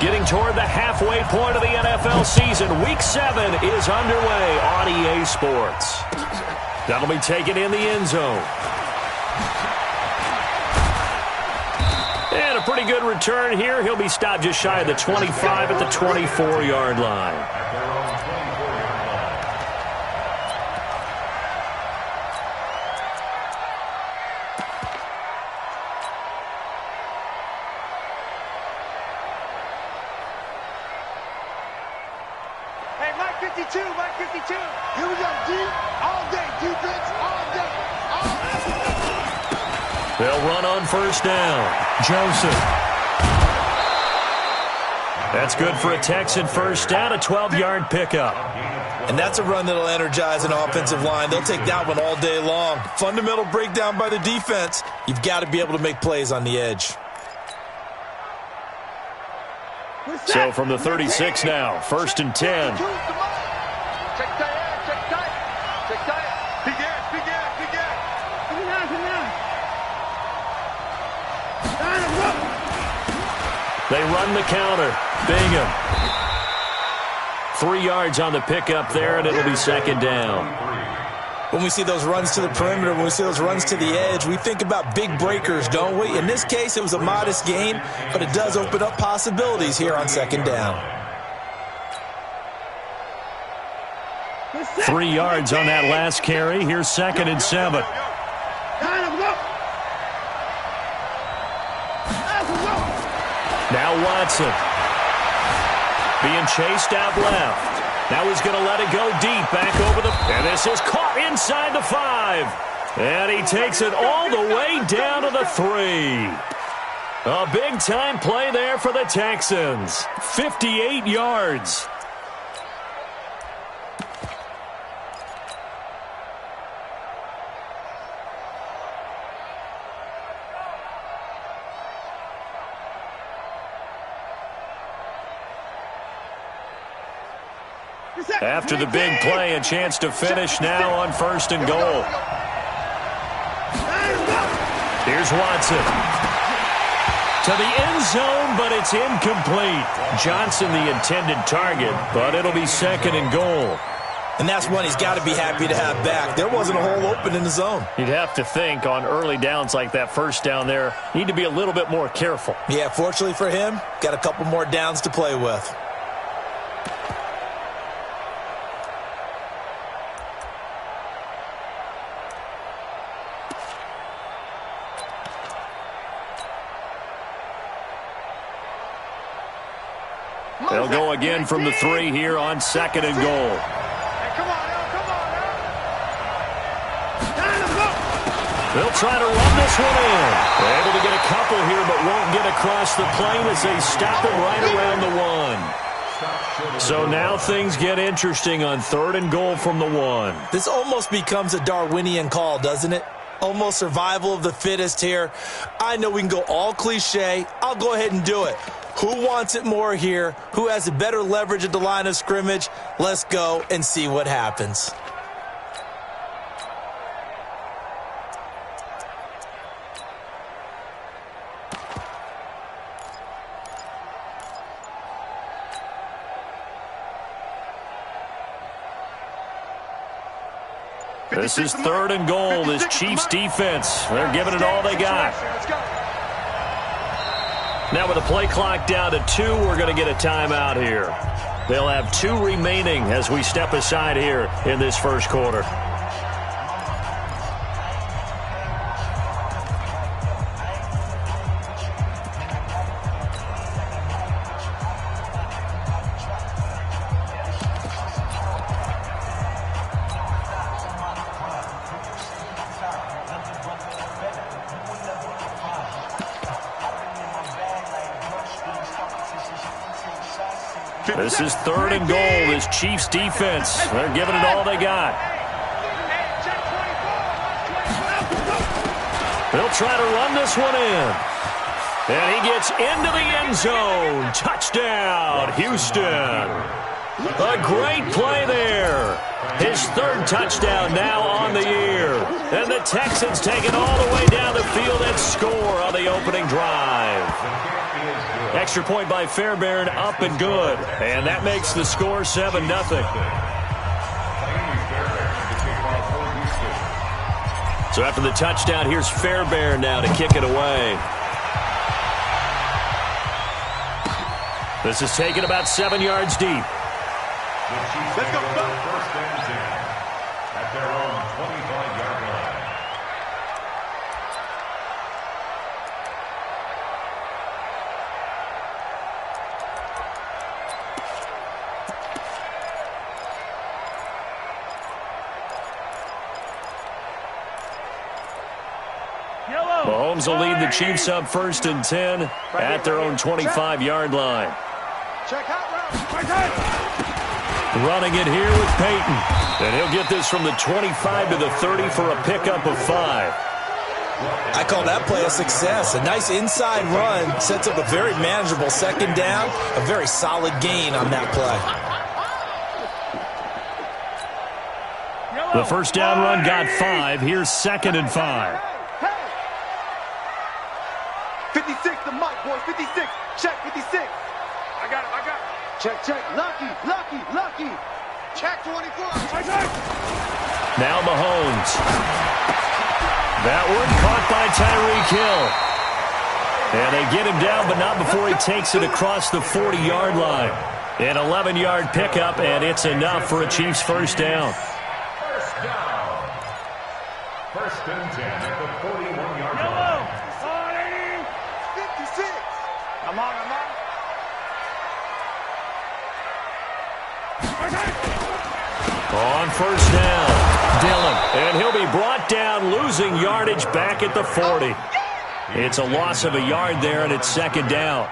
Getting toward the halfway point of the NFL season. Week 7 is underway on EA Sports. That'll be taken in the end zone. And a pretty good return here. He'll be stopped just shy of the 25 at the 24-yard line. Hey, Mike 52, Mike 52. Here we go, D. All day, defense, all day. They'll run on first down. Joseph. That's good for a Texan first down, a 12-yard pickup. And that's a run that'll energize an offensive line. They'll take that one all day long. Fundamental breakdown by the defense. You've got to be able to make plays on the edge. So from the 36 now, first and 10. Check tight, check tight, check tight. Big ass, big ass, big ass. Come on, come on. They run the counter. Bingham. 3 yards on the pickup there, and it'll be second down. When we see those runs to the perimeter, when we see those runs to the edge, we think about big breakers, don't we? In this case, it was a modest gain, but it does open up possibilities here on second down. 3 yards on that last carry. Here's second and 7. Now Watson. Being chased out left. Now he's going to let it go deep, back over the... And this is caught inside the 5. And he takes it all the way down to the 3. A big-time play there for the Texans. 58 yards. After the big play, a chance to finish now on first and goal. Here's Watson. To the end zone, but it's incomplete. Johnson the intended target, but it'll be second and goal. And that's one he's got to be happy to have back. There wasn't a hole open in the zone. You'd have to think on early downs like that first down there, need to be a little bit more careful. Yeah, fortunately for him, got a couple more downs to play with. They'll go again from the 3 here on second and goal. Hey, come on, They'll try to run this one in. They're able to get a couple here, but won't get across the plane as they stop it right around the 1. So now things get interesting on third and goal from the 1. This almost becomes a Darwinian call, doesn't it? Almost survival of the fittest here. I know we can go all cliche. I'll go ahead and do it. Who wants it more here? Who has a better leverage at the line of scrimmage? Let's go and see what happens. This is third and goal. This Chiefs defense, they're giving it all they got. Now with the play clock down to 2, we're going to get a timeout here. They'll have 2 remaining as we step aside here in this first quarter. This is third and goal. This Chiefs defense, they're giving it all they got. They'll try to run this one in. And he gets into the end zone. Touchdown, Houston. A great play there. His third touchdown now on the year. And the Texans take it all the way down the field and score on the opening drive. Extra point by Fairbairn, up and good. And that makes the score 7-0. So after the touchdown, here's Fairbairn now to kick it away. This is taken about 7 yards deep. Let's go, First and 10 at their own 25-yard line. Mahomes will lead the Chiefs up 1st and 10 at their own 25-yard line. Check out route. Running it here with Peyton. And he'll get this from the 25 to the 30 for a pickup of 5. I call that play a success. A nice inside run sets up a very manageable 2nd down. A very solid gain on that play. The 1st down run got 5. Here's 2nd and 5. 56 to Mike, boys. 56. Check 56. I got it. Check. Lucky. Check 24. Now Mahomes. That one caught by Tyreek Hill. And they get him down, but not before he takes it across the 40-yard line. An 11-yard pickup, and it's enough for a Chiefs 1st down. First down. 1st and 10 at the 41-yard line. 56. I'm on. On 1st down, Dillon. And he'll be brought down, losing yardage back at the 40. It's a loss of a yard there, and it's 2nd down.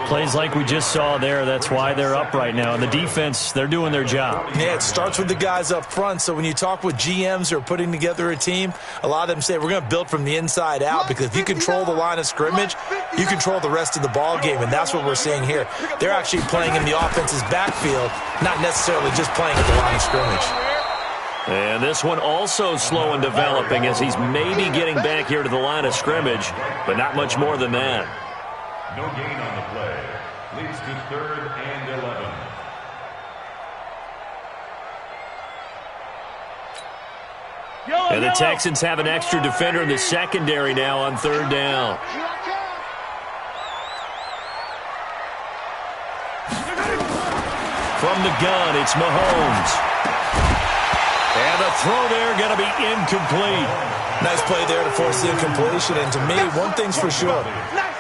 Plays like we just saw there. That's why they're up right now. And the defense, they're doing their job. Yeah, it starts with the guys up front. So when you talk with GMs who are putting together a team, a lot of them say we're going to build from the inside out, because if you control the line of scrimmage, you control the rest of the ball game, and that's what we're seeing here. They're actually playing in the offense's backfield, not necessarily just playing at the line of scrimmage. And this one also slow in developing as he's maybe getting back here to the line of scrimmage, but not much more than that. No gain on the play. Leads to 3rd and 11. And the Texans have an extra defender in the secondary now on 3rd down. From the gun, it's Mahomes. And the throw there going to be incomplete. Nice play there to force the incompletion. And to me, one thing's for sure.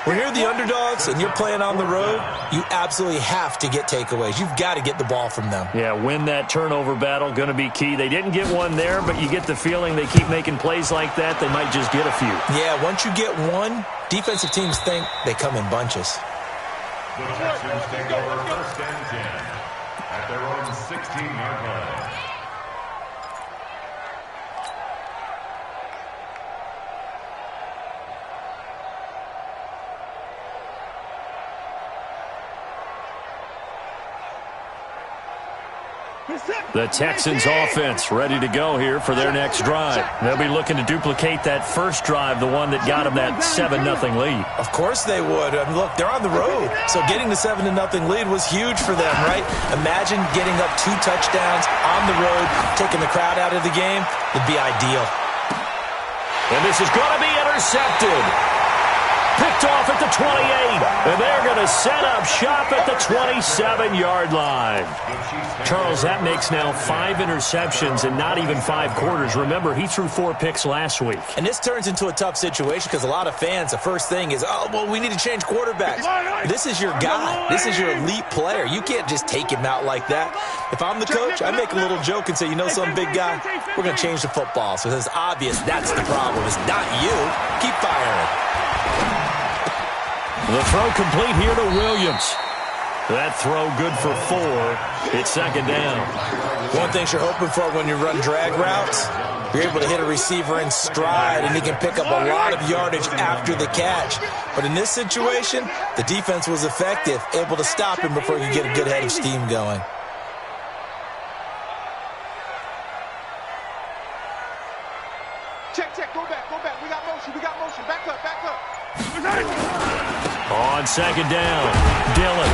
When you're the underdogs and you're playing on the road, you absolutely have to get takeaways. You've got to get the ball from them. Yeah, win that turnover battle, going to be key. They didn't get one there, but you get the feeling they keep making plays like that, they might just get a few. Yeah, once you get one, defensive teams think they come in bunches. The Texans take over 1st and 10 at their own 16-yard line. The Texans offense ready to go here for their next drive. They'll be looking to duplicate that first drive, the one that got them that 7-0 lead. Of course they would. I mean, look, they're on the road. So getting the 7-0 lead was huge for them, right? Imagine getting up 2 touchdowns on the road, taking the crowd out of the game. It'd be ideal. And this is going to be intercepted. Picked off at the 28. And they're going to set up shop at the 27-yard line. Charles, that makes now 5 interceptions in not even 5 quarters. Remember, he threw 4 picks last week. And this turns into a tough situation because a lot of fans, the first thing is, oh, well, we need to change quarterbacks. This is your guy. This is your elite player. You can't just take him out like that. If I'm the coach, I make a little joke and say, you know, some big guy, we're going to change the football. So it's obvious that's the problem. It's not you. Keep firing. The throw complete here to Williams. That throw good for 4. It's 2nd down. One thing you're hoping for when you run drag routes, you're able to hit a receiver in stride, and he can pick up a lot of yardage after the catch. But in this situation, the defense was effective, able to stop him before you get a good head of steam going. Check, check, go back, go back. We got motion, back up, back up. On second down, Dillon.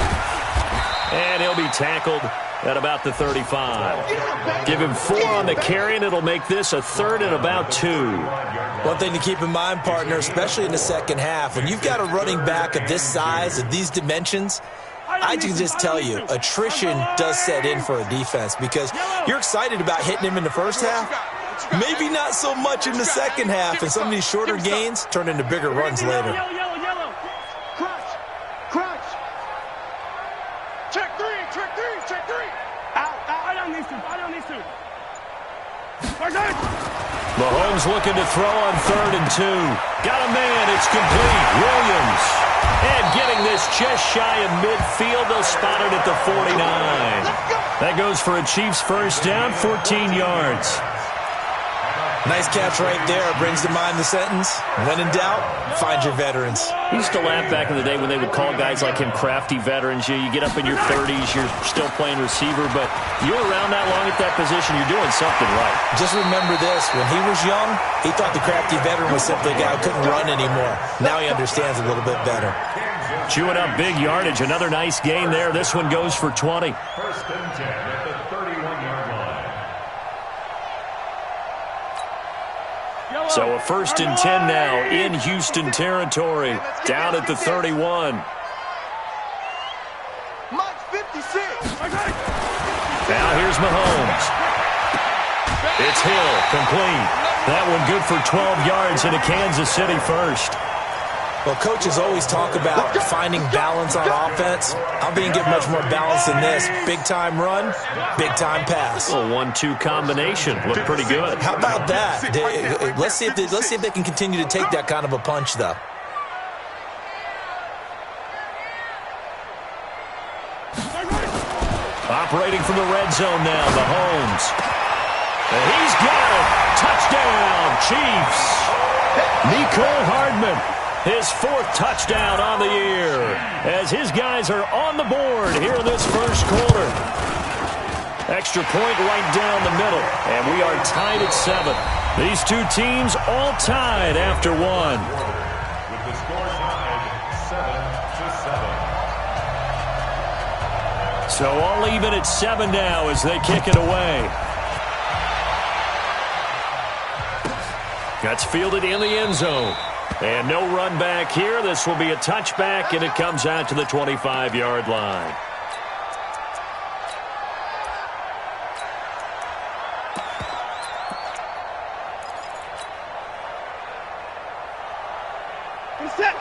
And he'll be tackled at about the 35. Give him 4 on the carry, and it'll make this a 3rd and about 2. One thing to keep in mind, partner, especially in the second half, when you've got a running back of this size, of these dimensions, I can just tell you, attrition does set in for a defense because you're excited about hitting him in the first half. Maybe not so much in the second half, and some of these shorter gains turn into bigger runs later. Crunch. Check three. Out. I don't need to. Mahomes looking to throw on 3rd and 2. Got a man. It's complete. Williams. And getting this just shy of midfield. They'll spot it at the 49. That goes for a Chiefs first down, 14 yards. Nice catch right there. Brings to mind the sentence, when in doubt, find your veterans. He used to laugh back in the day when they would call guys like him crafty veterans. You get up in your 30s, you're still playing receiver, but you're around that long at that position, you're doing something right. Just remember this, when he was young, he thought the crafty veteran was simply a guy who couldn't run anymore. Now he understands a little bit better. Chewing up big yardage, another nice gain there. This one goes for 20. First and 10 at the 31-yard line. So a 1st and 10 now in Houston territory, down at the 31. Mike 56. Now here's Mahomes. It's Hill, complete. That one good for 12 yards and a Kansas City first. Well, coaches always talk about finding balance on offense. I'm being given much more balance than this. Big-time run, big-time pass. A 1-2 combination. Looked pretty good. How about that? Let's see if they can continue to take that kind of a punch, though. Operating from the red zone now, Mahomes. And he's got it. Touchdown, Chiefs. Mecole Hardman. His 4th touchdown on the year as his guys are on the board here in this first quarter. Extra point right down the middle, and we are tied at 7. These two teams all tied after 1. With the score tied 7-7. So all even at 7 now as they kick it away. That's fielded in the end zone. And no run back here. This will be a touchback, and it comes out to the 25-yard line.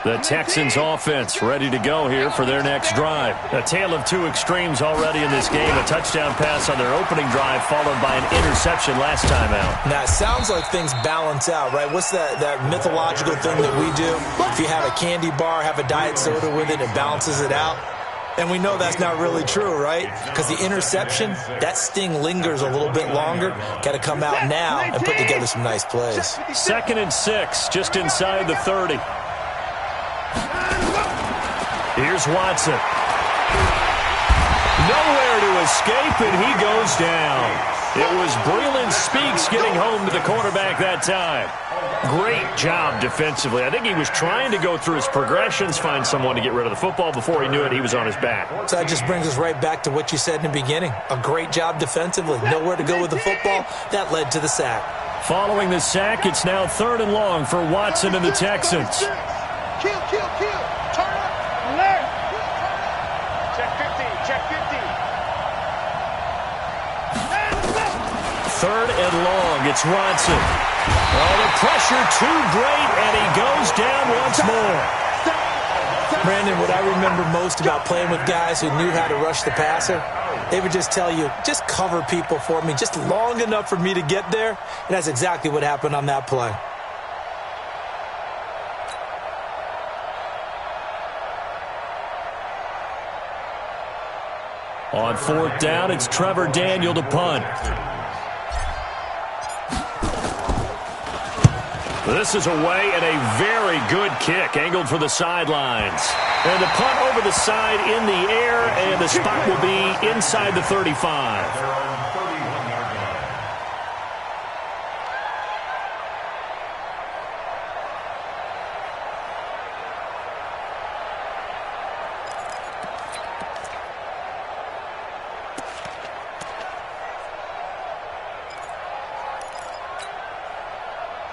The Texans offense ready to go here for their next drive. A tale of 2 extremes already in this game. A touchdown pass on their opening drive followed by an interception last time out. Now, it sounds like things balance out, right? What's that mythological thing that we do? If you have a candy bar, have a diet soda with it, it balances it out. And we know that's not really true, right? Because the interception, that sting lingers a little bit longer. Got to come out now and put together some nice plays. 2nd and 6, just inside the 30. Here's Watson. Nowhere to escape, and he goes down. It was Breeland Speaks getting home to the quarterback that time. Great job defensively. I think he was trying to go through his progressions, find someone to get rid of the football. Before he knew it, he was on his back. So that just brings us right back to what you said in the beginning. A great job defensively. Nowhere to go with the football. That led to the sack. Following the sack, it's now 3rd and long for Watson and the Texans. Kill. Turn up. Alert. Check 50. 3rd and long. It's Watson. Oh, the pressure too great, and he goes down once more. Brandon, what I remember most about playing with guys who knew how to rush the passer, they would just tell you, just cover people for me, just long enough for me to get there. And that's exactly what happened on that play. On 4th down, it's Trevor Daniel to punt. This is away and a very good kick, angled for the sidelines. And the punt over the side in the air, and the spot will be inside the 35.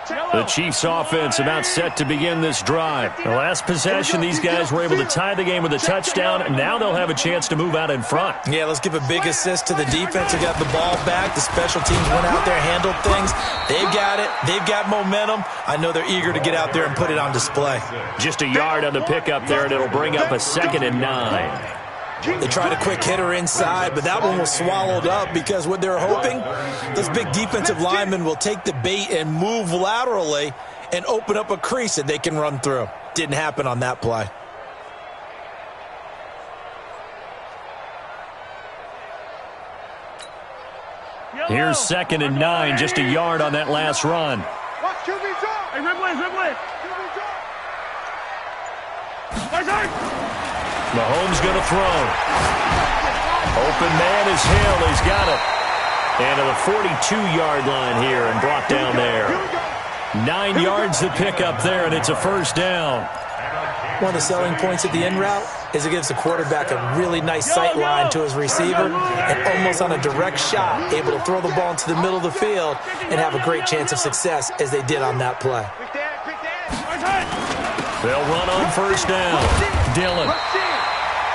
The Chiefs offense about set to begin this drive. The last possession, these guys were able to tie the game with a touchdown, and now they'll have a chance to move out in front. Yeah, let's give a big assist to the defense who got the ball back. The special teams went out there, handled things. They've got it. They've got momentum. I know they're eager to get out there and put it on display. Just a yard on the pickup there, and it'll bring up a 2nd and 9. They tried a quick hitter inside, but that one was swallowed up because what they're hoping, those big defensive linemen will take the bait and move laterally and open up a crease that they can run through. Didn't happen on that play. Here's 2nd and 9, just a yard on that last run. Watch QB's off. Hey, Ridley. Mahomes going to throw. Open man is Hill. He's got it. And to the 42-yard line here and brought down there. 9 yards to pick up there, and it's a first down. One of the selling points of the in route is it gives the quarterback a really nice sight line to his receiver and almost on a direct shot able to throw the ball into the middle of the field and have a great chance of success as they did on that play. They'll run on first down. Dillon.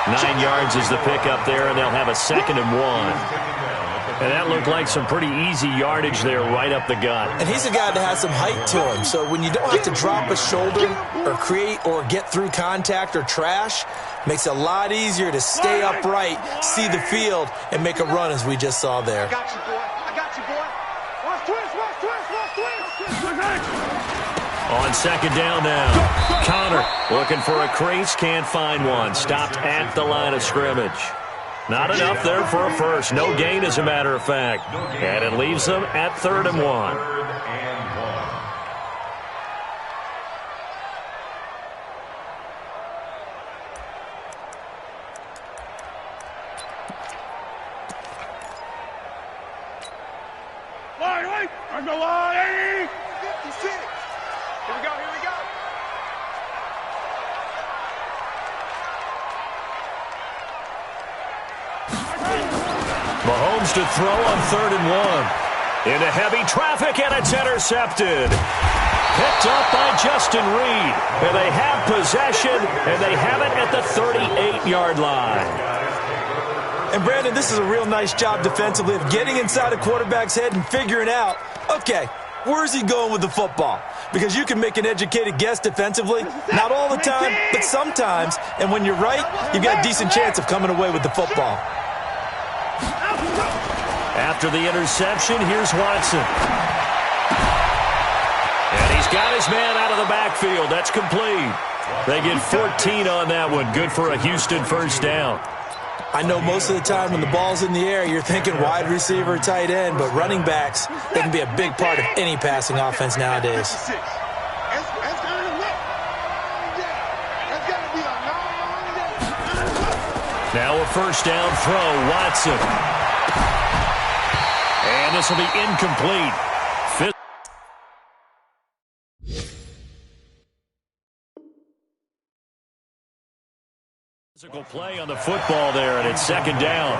9 yards is the pickup there, and they'll have a 2nd and 1. And that looked like some pretty easy yardage there right up the gut. And he's a guy that has some height to him, so when you don't have to drop a shoulder or create or get through contact or trash, makes it a lot easier to stay upright, see the field, and make a run as we just saw there. I got you, boy. Watch twist. On 2nd down now. Connor looking for a crease, can't find one. Stopped at the line of scrimmage. Not enough there for a first. No gain, as a matter of fact. And it leaves them at 3rd and 1. Mahomes to throw on 3rd and 1. Into heavy traffic, and it's intercepted. Picked up by Justin Reed. And they have possession, and they have it at the 38-yard line. And, Brandon, this is a real nice job defensively of getting inside a quarterback's head and figuring out, okay, where's he going with the football? Because you can make an educated guess defensively. Not all the time, but sometimes. And when you're right, you've got a decent chance of coming away with the football. After the interception, here's Watson. And he's got his man out of the backfield. That's complete. They get 14 on that one. Good for a Houston first down. I know most of the time when the ball's in the air, you're thinking wide receiver, tight end, but running backs, they can be a big part of any passing offense nowadays. Now a first down throw, Watson. And this will be incomplete. Physical play on the football there, and it's 2nd down.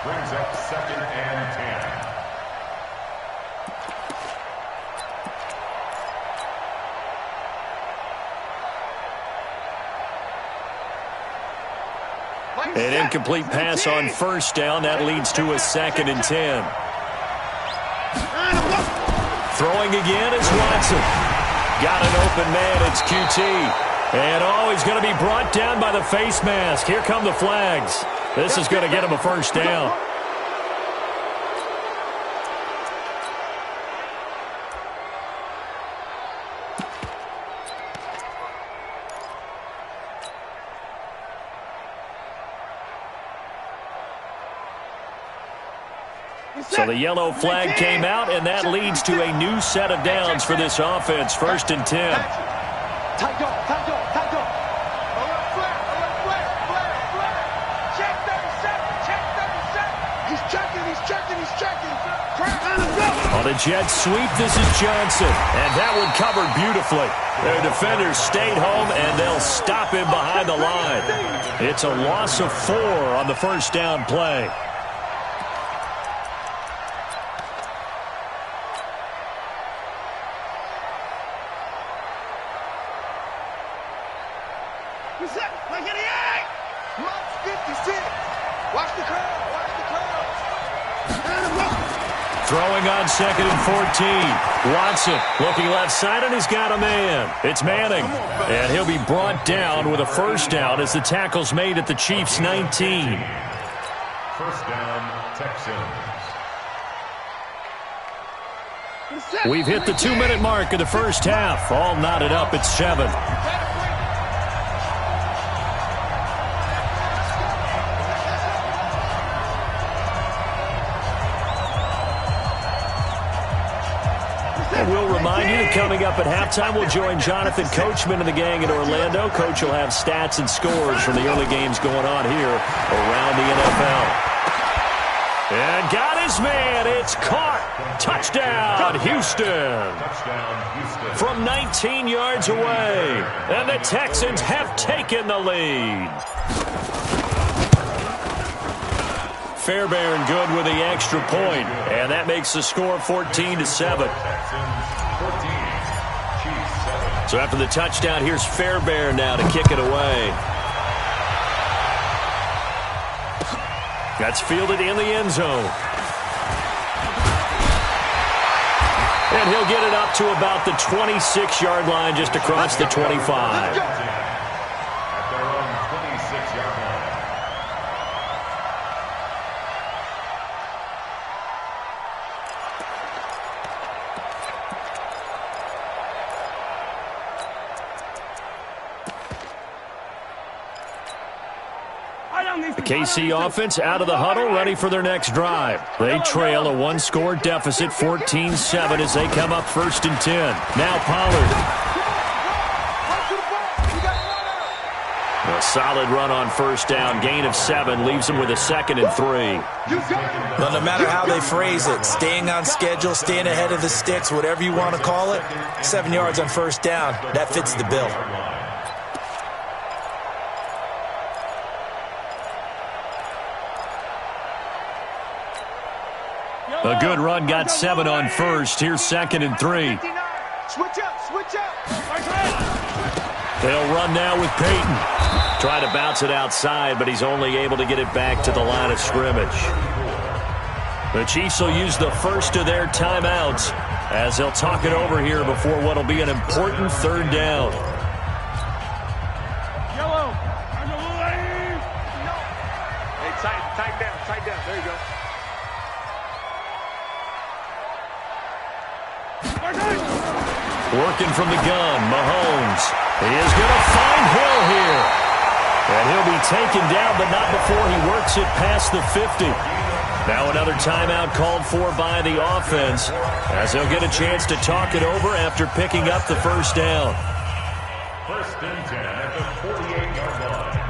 Brings up 2nd and 10. An incomplete pass on first down. That leads to a 2nd and 10. Throwing again is Watson. Got an open man. It's QT. And, he's going to be brought down by the face mask. Here come the flags. This is going to get him a first down. So the yellow flag came out, and that leads to a new set of downs for this offense. 1st and 10. Tight dog. Alert flare. Check 37. He's checking. On a jet sweep, this is Johnson. And that one covered beautifully. Their defenders stayed home, and they'll stop him behind the line. It's a loss of 4 on the first down play. Mike's 56. Watch the curl. Watch the curl. Throwing on 2nd and 14. Watson looking left side, and he's got a man. It's Manning. And he'll be brought down with a first down as the tackle's made at the Chiefs' 19. First down, Texans. We've hit the 2-minute mark of the first half. All knotted up at 7. And we'll remind you that coming up at halftime, we'll join Jonathan Coachman and the gang in Orlando. Coach will have stats and scores from the early games going on here around the NFL. And got his man. It's caught. Touchdown, Houston. From 19 yards away. And the Texans have taken the lead. Fairbairn good with the extra point. And that makes the score 14-7. So after the touchdown, here's Fairbairn now to kick it away. That's fielded in the end zone. And he'll get it up to about the 26-yard line, just across the 25. At their own 26-yard line. The KC offense out of the huddle, ready for their next drive. They trail a 1-score deficit, 14-7, as they come up 1st and 10. Now Pollard. A solid run on first down. Gain of 7 leaves them with a 2nd and 3. Well, no matter how they phrase it, staying on schedule, staying ahead of the sticks, whatever you want to call it, 7 yards on first down, that fits the bill. A good run, got 7 on first. Here's 2nd and 3. Switch up, switch up. They'll run now with Peyton. Try to bounce it outside, but he's only able to get it back to the line of scrimmage. The Chiefs will use the first of their timeouts as they'll talk it over here before what will be an important 3rd down. Hey, tight down, tight down. There you go. Working from the gun, Mahomes. He is going to find Hill here. And he'll be taken down, but not before he works it past the 50. Now another timeout called for by the offense, as they'll get a chance to talk it over after picking up the first down. 1st and 10 at the 48-yard line.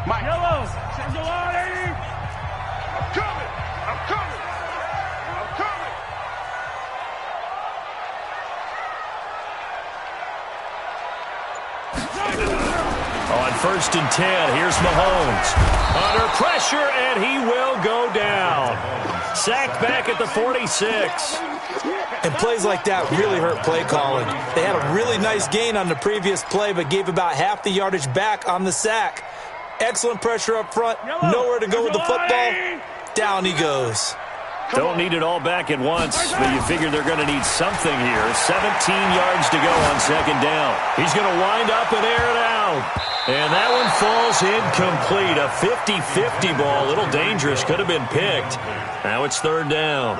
Mike. Yellow. I'm coming. I'm coming. I'm coming. On 1st and 10, here's Mahomes. Under pressure, and he will go down. Sacked back at the 46. And plays like that really hurt play calling. They had a really nice gain on the previous play, but gave about half the yardage back on the sack. Excellent pressure up front. Nowhere to go with the football. Down he goes. Don't need it all back at once, but you figure they're going to need something here. 17 yards to go on 2nd down. He's going to wind up and air it out. And that one falls incomplete. A 50-50 ball. A little dangerous. Could have been picked. Now it's 3rd down.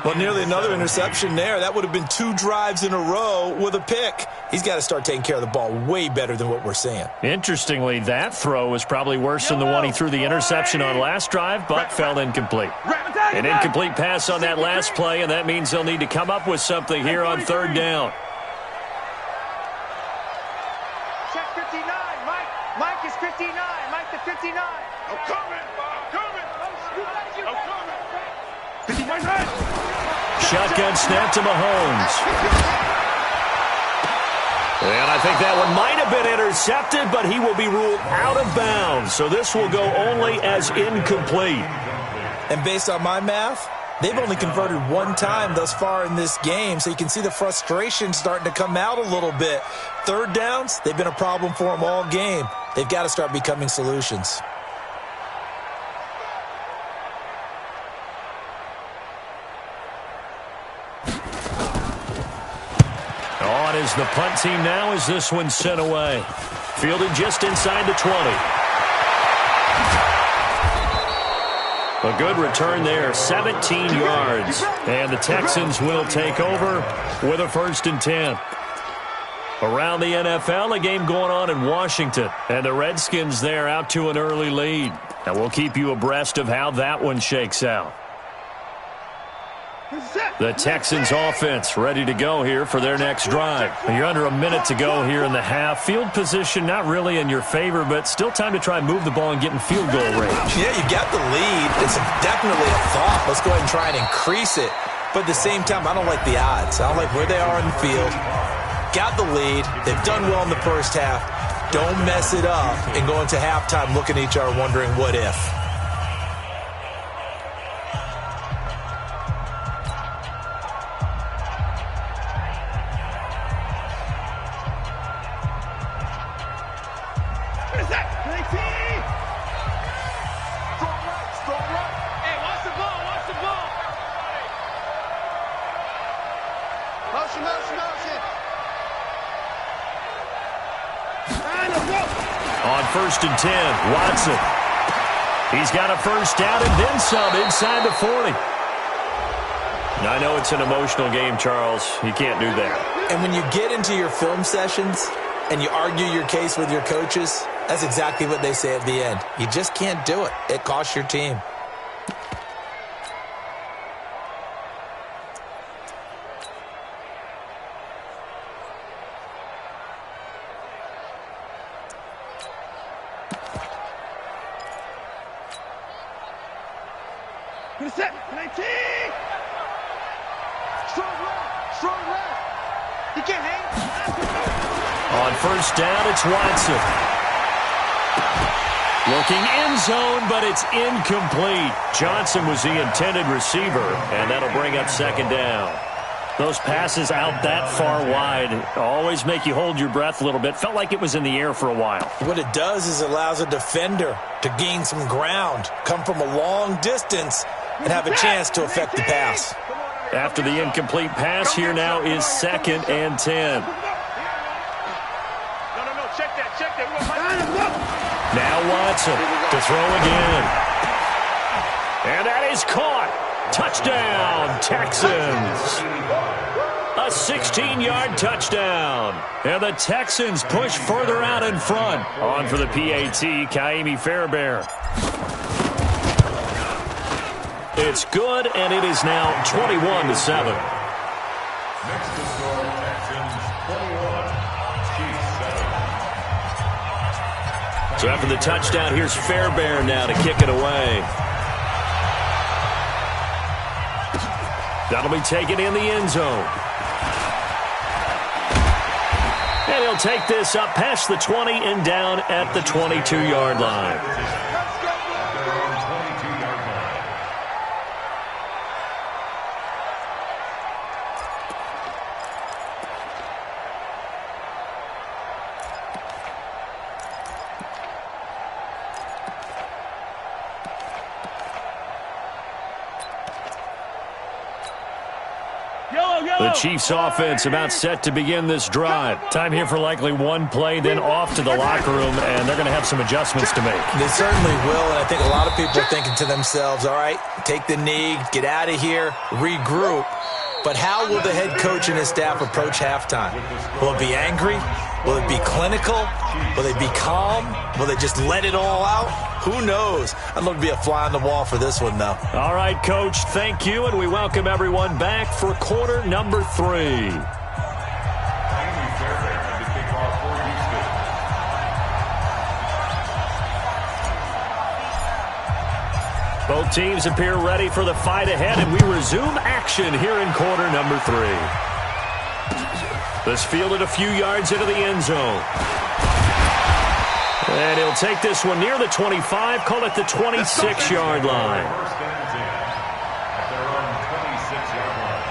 Well, nearly another interception there. That would have been 2 drives in a row with a pick. He's got to start taking care of the ball way better than what we're seeing. Interestingly, that throw was probably worse than the one he threw the interception on last drive, but fell incomplete. An incomplete pass on that last play, and that means they'll need to come up with something here on 3rd down. Check 59. Mike is 59. Mike to 59. I'm coming. I'm coming. I'm coming. 59. Shotgun snap to Mahomes. And I think that one might have been intercepted, but he will be ruled out of bounds. So this will go only as incomplete. And based on my math, they've only converted one time thus far in this game, so you can see the frustration starting to come out a little bit. Third downs, they've been a problem for them all game. They've got to start becoming solutions. On is the punt team now as this one's sent away. Fielded just inside the 20. A good return there, 17 yards. And the Texans will take over with a 1st and 10. Around the NFL, a game going on in Washington. And the Redskins there out to an early lead. And we'll keep you abreast of how that one shakes out. The Texans offense ready to go here for their next drive. You're under a minute to go here in the half. Field position not really in your favor, but still time to try and move the ball and get in field goal range. Yeah, you got the lead. It's definitely a thought. Let's go ahead and try and increase it. But at the same time, I don't like the odds. I don't like where they are in the field. Got the lead. They've done well in the first half. Don't mess it up and go into halftime looking at each other wondering what if. On 1st and 10, Watson. He's got a first down and then some inside the 40. Now, I know it's an emotional game, Charles. You can't do that. And when you get into your film sessions and you argue your case with your coaches, that's exactly what they say at the end. You just can't do it. It costs your team. On 1st down, it's Watson. Looking end zone, but it's incomplete. Johnson was the intended receiver, and that'll bring up 2nd down. Those passes out that far wide always make you hold your breath a little bit. Felt like it was in the air for a while. What it does is it allows a defender to gain some ground, come from a long distance, and have a chance to affect the pass. After the incomplete pass, here now is 2nd and 10. Now Watson to throw again. And that is caught. Touchdown, Texans. A 16-yard touchdown. And the Texans push further out in front. On for the PAT, Kaimi Fairbairn. It's good, and it is now 21-7. Next to score, Texans 21, Chiefs 7. So after the touchdown, here's Fairbairn now to kick it away. That'll be taken in the end zone. And he'll take this up past the 20 and down at the 22-yard line. The Chiefs offense about set to begin this drive. Time here for likely one play, then off to the locker room, and they're going to have some adjustments to make. They certainly will, and I think a lot of people are thinking to themselves, all right, take the knee, get out of here, regroup. But how will the head coach and his staff approach halftime? Will it be angry? Will it be clinical? Will they be calm? Will they just let it all out? Who knows? I'd love to be a fly on the wall for this one, though. All right, Coach, thank you, and we welcome everyone back for quarter number 3. Both teams appear ready for the fight ahead, and we resume action here in quarter number 3. This fielded a few yards into the end zone. And he'll take this one near the 25, call it the 26-yard line. First and 10 at their own 26-yard line.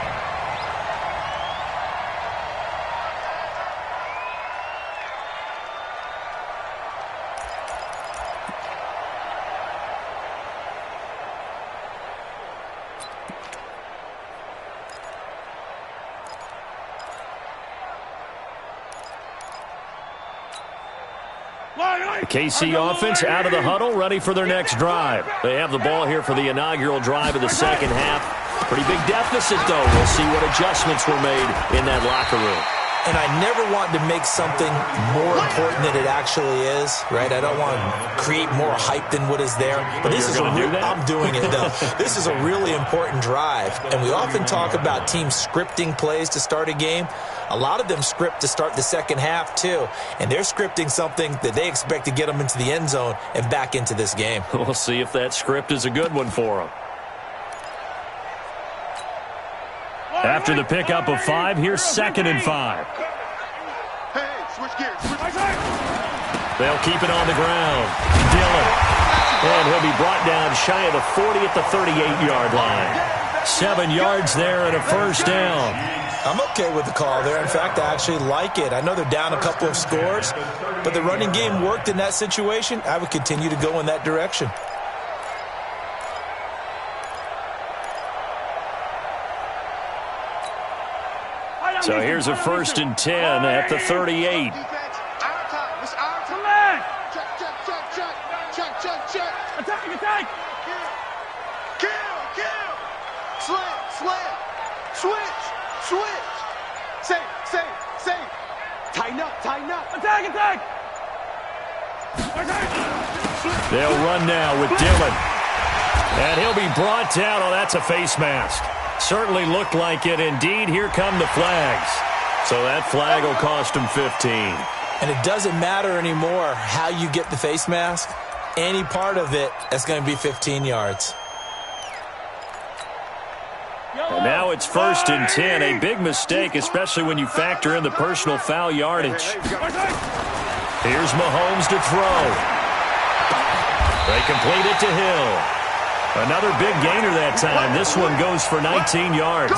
The KC offense out of the huddle, ready for their next drive. They have the ball here for the inaugural drive of the second half. Pretty big deficit, though. We'll see what adjustments were made in that locker room. And I never want to make something more important than it actually is, right? I don't want to create more hype than what is there. But this is I'm doing it, though. This is a really important drive. And we often talk about teams scripting plays to start a game. A lot of them script to start the second half, too. And they're scripting something that they expect to get them into the end zone and back into this game. We'll see if that script is a good one for them. After the pickup of 5, here's 2nd and 5. Hey, switch gears. They'll keep it on the ground. Dillon. And he'll be brought down shy of the 40 at the 38-yard line. 7 yards there and a first down. I'm okay with the call there. In fact, I actually like it. I know they're down a couple of scores, but the running game worked in that situation. I would continue to go in that direction. So here's a 1st and 10 at the 38. Attack. Kill. Slam. Switch. Save. Tighten up. Attack. They'll run now with Dillon. And he'll be brought down. Oh, that's a face mask. Certainly looked like it. Indeed, here come the flags. So that flag will cost him 15. And it doesn't matter anymore how you get the face mask. Any part of it is going to be 15 yards. And now it's 1st and 10. A big mistake, especially when you factor in the personal foul yardage. Here's Mahomes to throw. They complete it to Hill. Another big gainer that time. This one goes for 19 yards.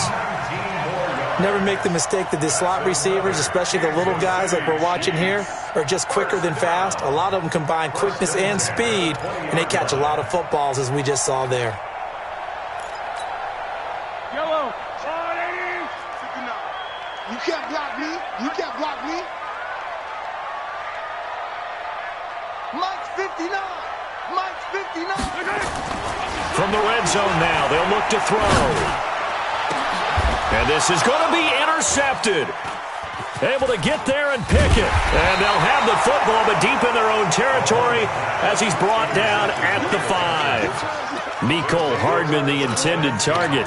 Never make the mistake that the slot receivers, especially the little guys like we're watching here, are just quicker than fast. A lot of them combine quickness and speed, and they catch a lot of footballs, as we just saw there. Yellow. You can't block me. Mike's 59. From the red zone now, they'll look to throw. And this is going to be intercepted. Able to get there and pick it. And they'll have the football, but deep in their own territory as he's brought down at the 5. Mecole Hardman, the intended target.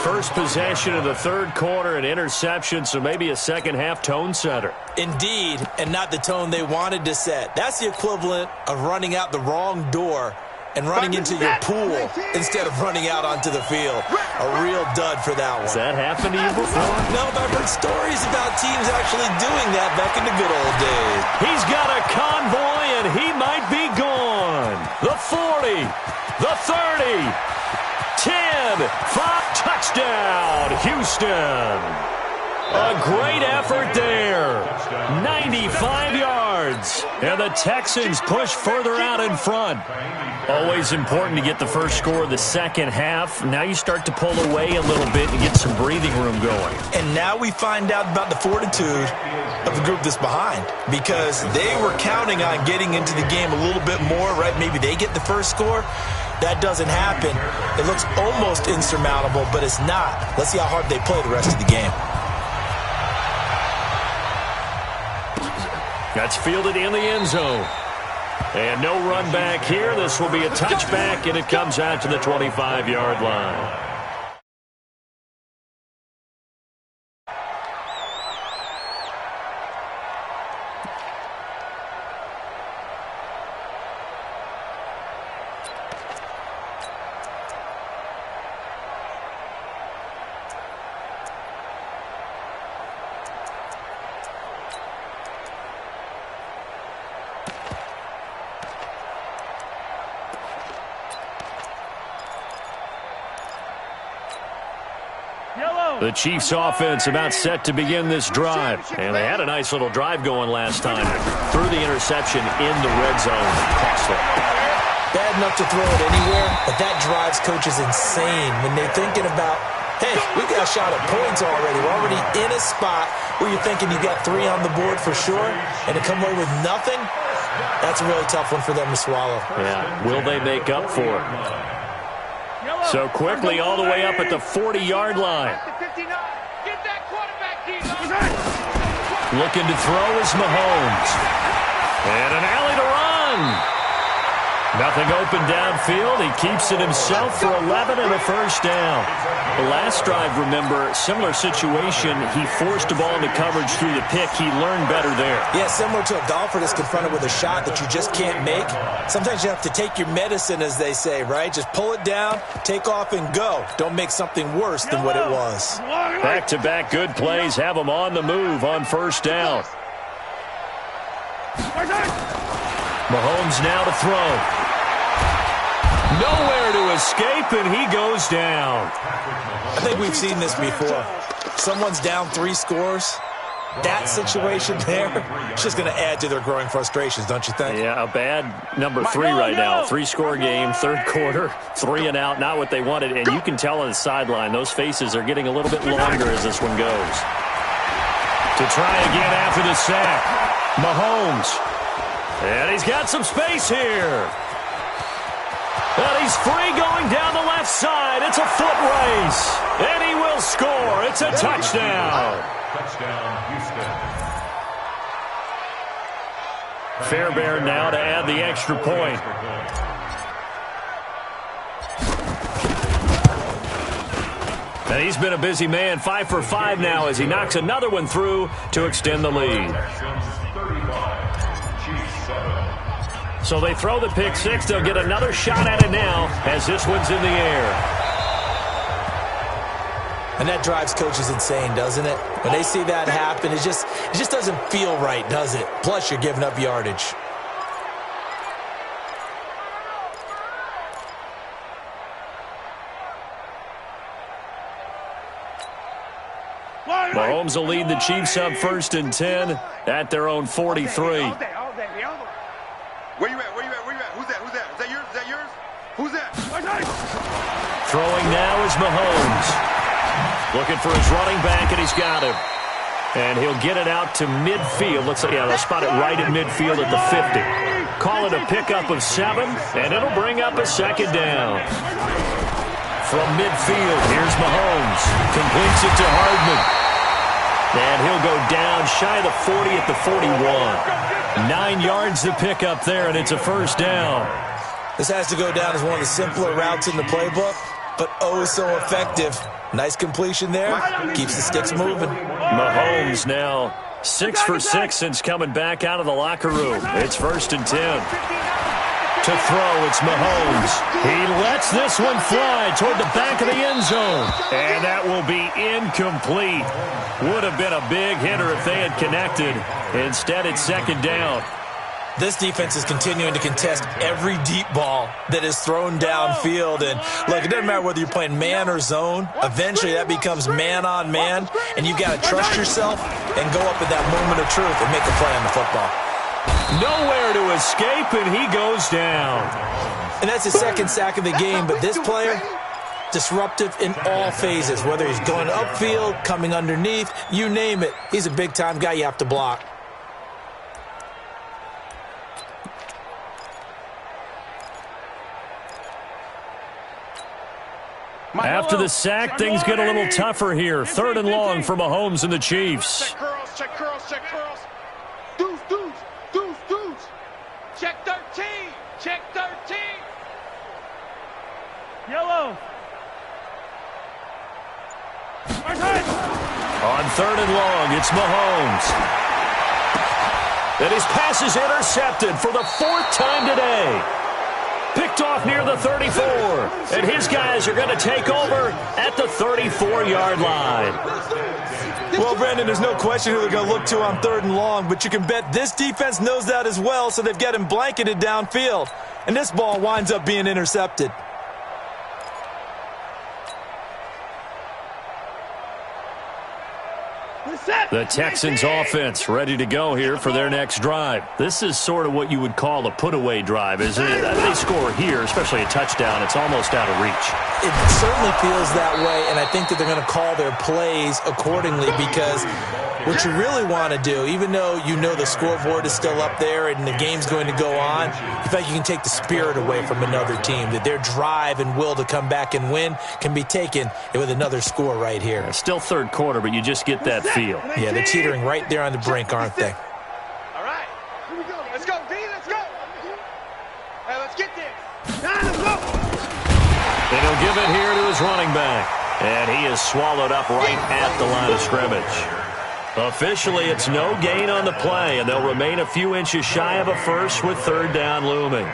First possession of the third quarter, an interception, so maybe a second-half tone setter. Indeed, and not the tone they wanted to set. That's the equivalent of running out the wrong door and running into your pool instead of running out onto the field. A real dud for that one. Has that happened to you before? No, but I've heard stories about teams actually doing that back in the good old days. He's got a convoy, and he might be gone. The 40, the 30, 10, 5, touchdown, Houston. A great effort there. 95 yards. And the Texans push further out in front. Always important to get the first score of the second half. Now you start to pull away a little bit and get some breathing room going. And now we find out about the fortitude of the group that's behind, because they were counting on getting into the game a little bit more, right? Maybe they get the first score. That doesn't happen. It looks almost insurmountable, but it's not. Let's see how hard they play the rest of the game. That's fielded in the end zone. And no run back here. This will be a touchback, and it comes out to the 25-yard line. The Chiefs offense about set to begin this drive. And they had a nice little drive going last time. Threw the interception in the red zone. Costly. Bad enough to throw it anywhere, but that drives coaches insane when they're thinking about, hey, we got a shot at points already. We're already in a spot where you're thinking you got 3 on the board for sure, and to come away with nothing, that's a really tough one for them to swallow. Yeah, will they make up for it? So quickly all the way up at the 40-yard line. Looking to throw is Mahomes. And an alley to run. Nothing open downfield. He keeps it himself for 11 and a first down. The last drive, remember, similar situation. He forced the ball into coverage through the pick. He learned better there. Yeah, similar to a golfer that's confronted with a shot that you just can't make. Sometimes you have to take your medicine, as they say, right? Just pull it down, take off, and go. Don't make something worse than what it was. Back-to-back good plays have him on the move on first down. Mahomes now to throw. Nowhere to escape, and he goes down. I think we've seen this before. Someone's down 3 scores. That situation there, it's just going to add to their growing frustrations, don't you think? Yeah, a bad number 3 right now. 3-score game, third quarter, 3 and out, not what they wanted. And you can tell on the sideline, those faces are getting a little bit longer as this one goes. To try again after the sack, Mahomes. And he's got some space here. And he's free going down the left side. It's a foot race. And he will score. It's a touchdown. Touchdown, Houston. Fairbairn now to add the extra point. And he's been a busy man. 5 for 5 now as he knocks another one through to extend the lead. So they throw the pick 6. They'll get another shot at it now as this one's in the air. And that drives coaches insane, doesn't it? When they see that happen, it just doesn't feel right, does it? Plus, you're giving up yardage. Mahomes will lead the Chiefs up 1st and 10 at their own 43. Where you at? Where you at? Where you at? Who's that? Who's that? Is that yours? Is that yours? Who's that? Throwing now is Mahomes. Looking for his running back, and he's got him. And he'll get it out to midfield. Looks like, yeah, they'll spot it right at midfield at the 50. Call it a pickup of 7, and it'll bring up a 2nd down. From midfield, here's Mahomes. Completes it to Hardman. And he'll go down shy of the 40 at the 41. 9 yards to pick up there, and it's a first down. This has to go down as one of the simpler routes in the playbook, but oh so effective. Nice completion there. Keeps the sticks moving. Mahomes now 6 for 6 since coming back out of the locker room. It's 1st and 10. To throw, it's Mahomes. He lets this one fly toward the back of the end zone. And that will be incomplete. Would have been a big hitter if they had connected. Instead, it's 2nd down. This defense is continuing to contest every deep ball that is thrown downfield. And look, it doesn't matter whether you're playing man or zone. Eventually, that becomes man on man. And you've got to trust yourself and go up at that moment of truth and make a play on the football. Nowhere to escape, and he goes down. And that's his 2nd sack of the game, but this player, disruptive in all phases, whether he's going upfield, coming underneath, you name it. He's a big-time guy you have to block. After the sack, things get a little tougher here. 3rd and long for Mahomes and the Chiefs. Check curls, check curls, check curls. Deuce, deuce, deuce, deuce. Check 13, check 13. Yellow. On 3rd and long, it's Mahomes. And his pass is intercepted for the 4th time today. Picked off near the 34. And his guys are going to take over at the 34-yard line. Well, Brandon, there's no question who they're going to look to on 3rd and long, but you can bet this defense knows that as well, so they've got him blanketed downfield. And this ball winds up being intercepted. The Texans offense ready to go here for their next drive. This is sort of what you would call a put-away drive, isn't it? They score here, especially a touchdown. It's almost out of reach. It certainly feels that way, and I think that they're going to call their plays accordingly because what you really want to do, even though you know the scoreboard is still up there and the game's going to go on, you feel like you can take the spirit away from another team, that their drive and will to come back and win can be taken with another score right here. It's still third quarter, but you just get that feel. Yeah, they're teetering right there on the brink, aren't they? All right. Here we go. Let's go, D. Let's go. Hey, let's get this. Let's go. And he'll give it here to his running back. And he is swallowed up right at the line of scrimmage. Officially, it's no gain on the play, and they'll remain a few inches shy of a first with third down looming.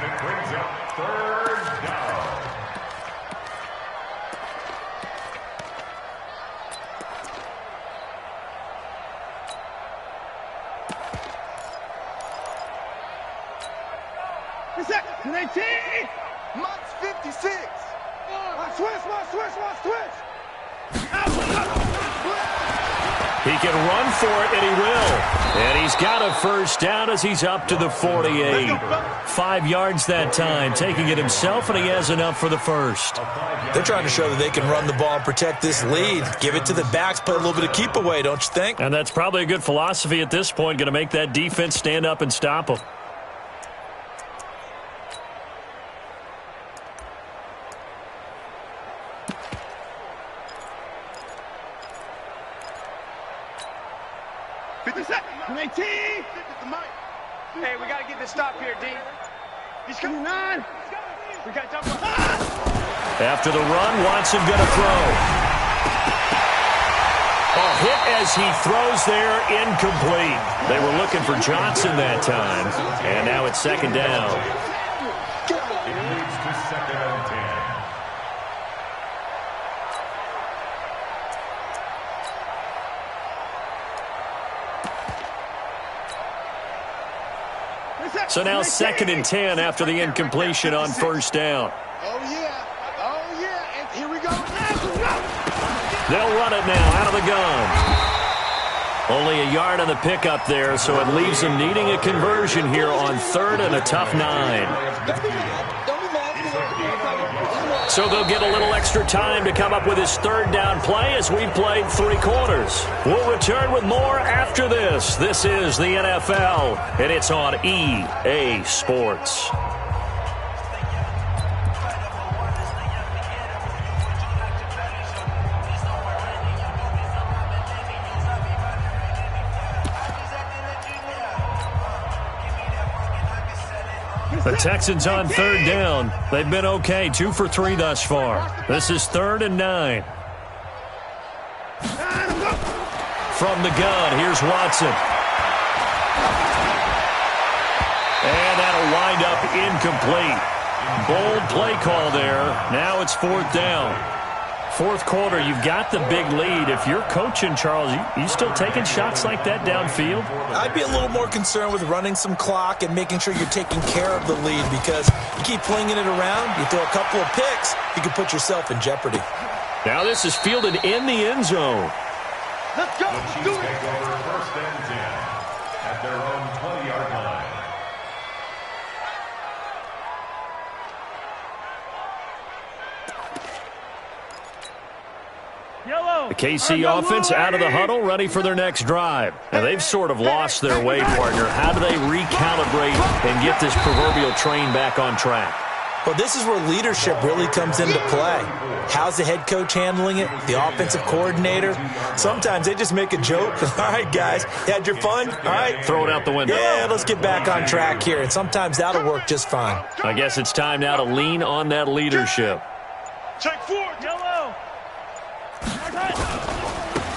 Mike's 56. Switch. He can run for it, and he will. And he's got a first down as he's up to the 48. 5 yards that time, taking it himself, and he has enough for the first. They're trying to show that they can run the ball and protect this lead. Give it to the backs, play a little bit of keep away, don't you think? And that's probably a good philosophy at this point, going to make that defense stand up and stop him. Hey, we got to get this stop here, D. He's coming on. We got to jump on. After the run, Watson going to throw. A hit as he throws there, incomplete. They were looking for Johnson that time, and now it's second down. It leads to 2nd and 10. So now 2nd and 10 after the incompletion on first down. Oh, yeah. And here we go. They'll run it now out of the gun. Only a yard on the pickup there, so it leaves them needing a conversion here on third and a tough 9. So they'll get a little extra time to come up with his third down play as we've played 3 quarters. We'll return with more after this. This is the NFL, and it's on EA Sports. The Texans on third down. They've been okay, 2 for 3 thus far. This is 3rd and 9. From the gun, here's Watson. And that'll wind up incomplete. Bold play call there. Now it's 4th down. 4th quarter, you've got the big lead. If you're coaching, Charles, you still taking shots like that downfield? I'd be a little more concerned with running some clock and making sure you're taking care of the lead because you keep flinging it around, you throw a couple of picks, you can put yourself in jeopardy. Now this is fielded in the end zone. Let's go. The Chiefs take over 1st and 10 at their own 20-yard line. The KC offense out of the huddle, ready for their next drive. And they've sort of lost their way, partner. How do they recalibrate and get this proverbial train back on track? Well, this is where leadership really comes into play. How's the head coach handling it? The offensive coordinator? Sometimes they just make a joke. All right, guys, you had your fun? All right. Throw it out the window. Yeah, let's get back on track here. And sometimes that'll work just fine. I guess it's time now to lean on that leadership. Check 4. Yellow.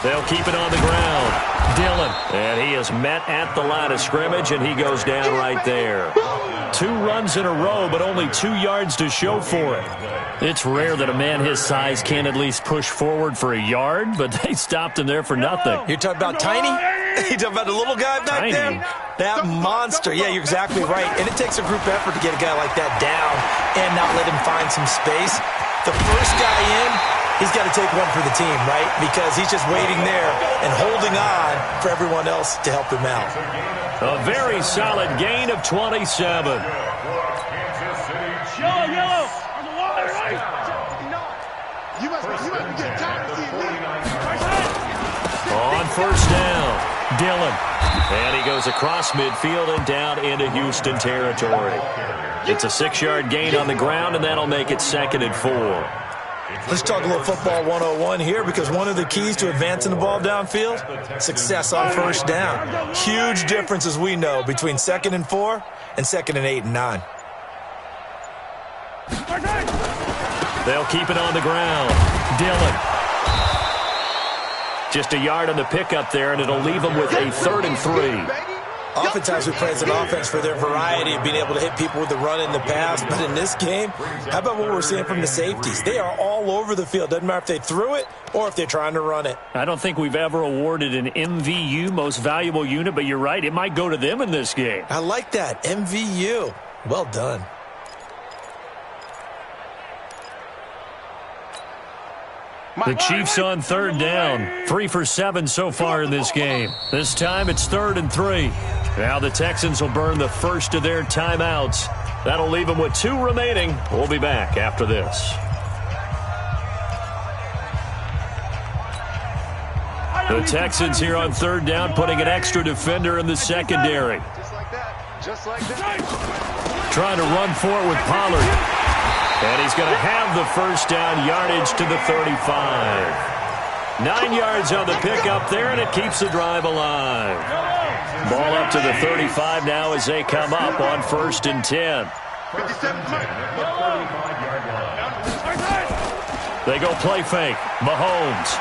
They'll keep it on the ground. Dillon. And he is met at the line of scrimmage, and he goes down right there. 2 runs in a row, but only 2 yards to show for it. It's rare that a man his size can at least push forward for a yard, but they stopped him there for nothing. You're talking about Tiny? You talking about the little guy back Tiny. there? That monster. Yeah, you're exactly right. And it takes a group effort to get a guy like that down and not let him find some space. The first guy in, He's got to take one for the team, right? Because he's just waiting there and holding on for everyone else to help him out. A very solid gain of 27. Yellow. On the wall, right? You must be getting tired of seeing me. On first down, Dillon. And he goes across midfield and down into Houston territory. It's a 6-yard gain on the ground, and that'll make it 2nd and 4. Let's talk a little football 101 here, because one of the keys to advancing the ball downfield, success on first down. Huge difference, as we know, between 2nd and 4 and 2nd and 8 and 9. They'll keep it on the ground. Dillon. Just a yard on the pickup there, and it'll leave them with a 3rd and 3. Oftentimes we praise an offense for their variety of being able to hit people with the run and the pass, but in this game, how about what we're seeing from the safeties? They are all over the field. Doesn't matter if they threw it or if they're trying to run it. I don't think we've ever awarded an MVU, most valuable unit, but you're right, it might go to them in this game. I like that, MVU. Well done. The Chiefs on 3rd down. 3 for 7 so far in this game. This time it's 3rd and 3. Now the Texans will burn the first of their timeouts. That'll leave them with 2 remaining. We'll be back after this. The Texans here on 3rd down, putting an extra defender in the secondary. Just like that. Trying to run for it with Pollard. And he's going to have the first down, yardage to the 35. 9 yards on the pickup there, and it keeps the drive alive. Ball up to the 35 now as they come up on 1st and 10. They go play fake. Mahomes.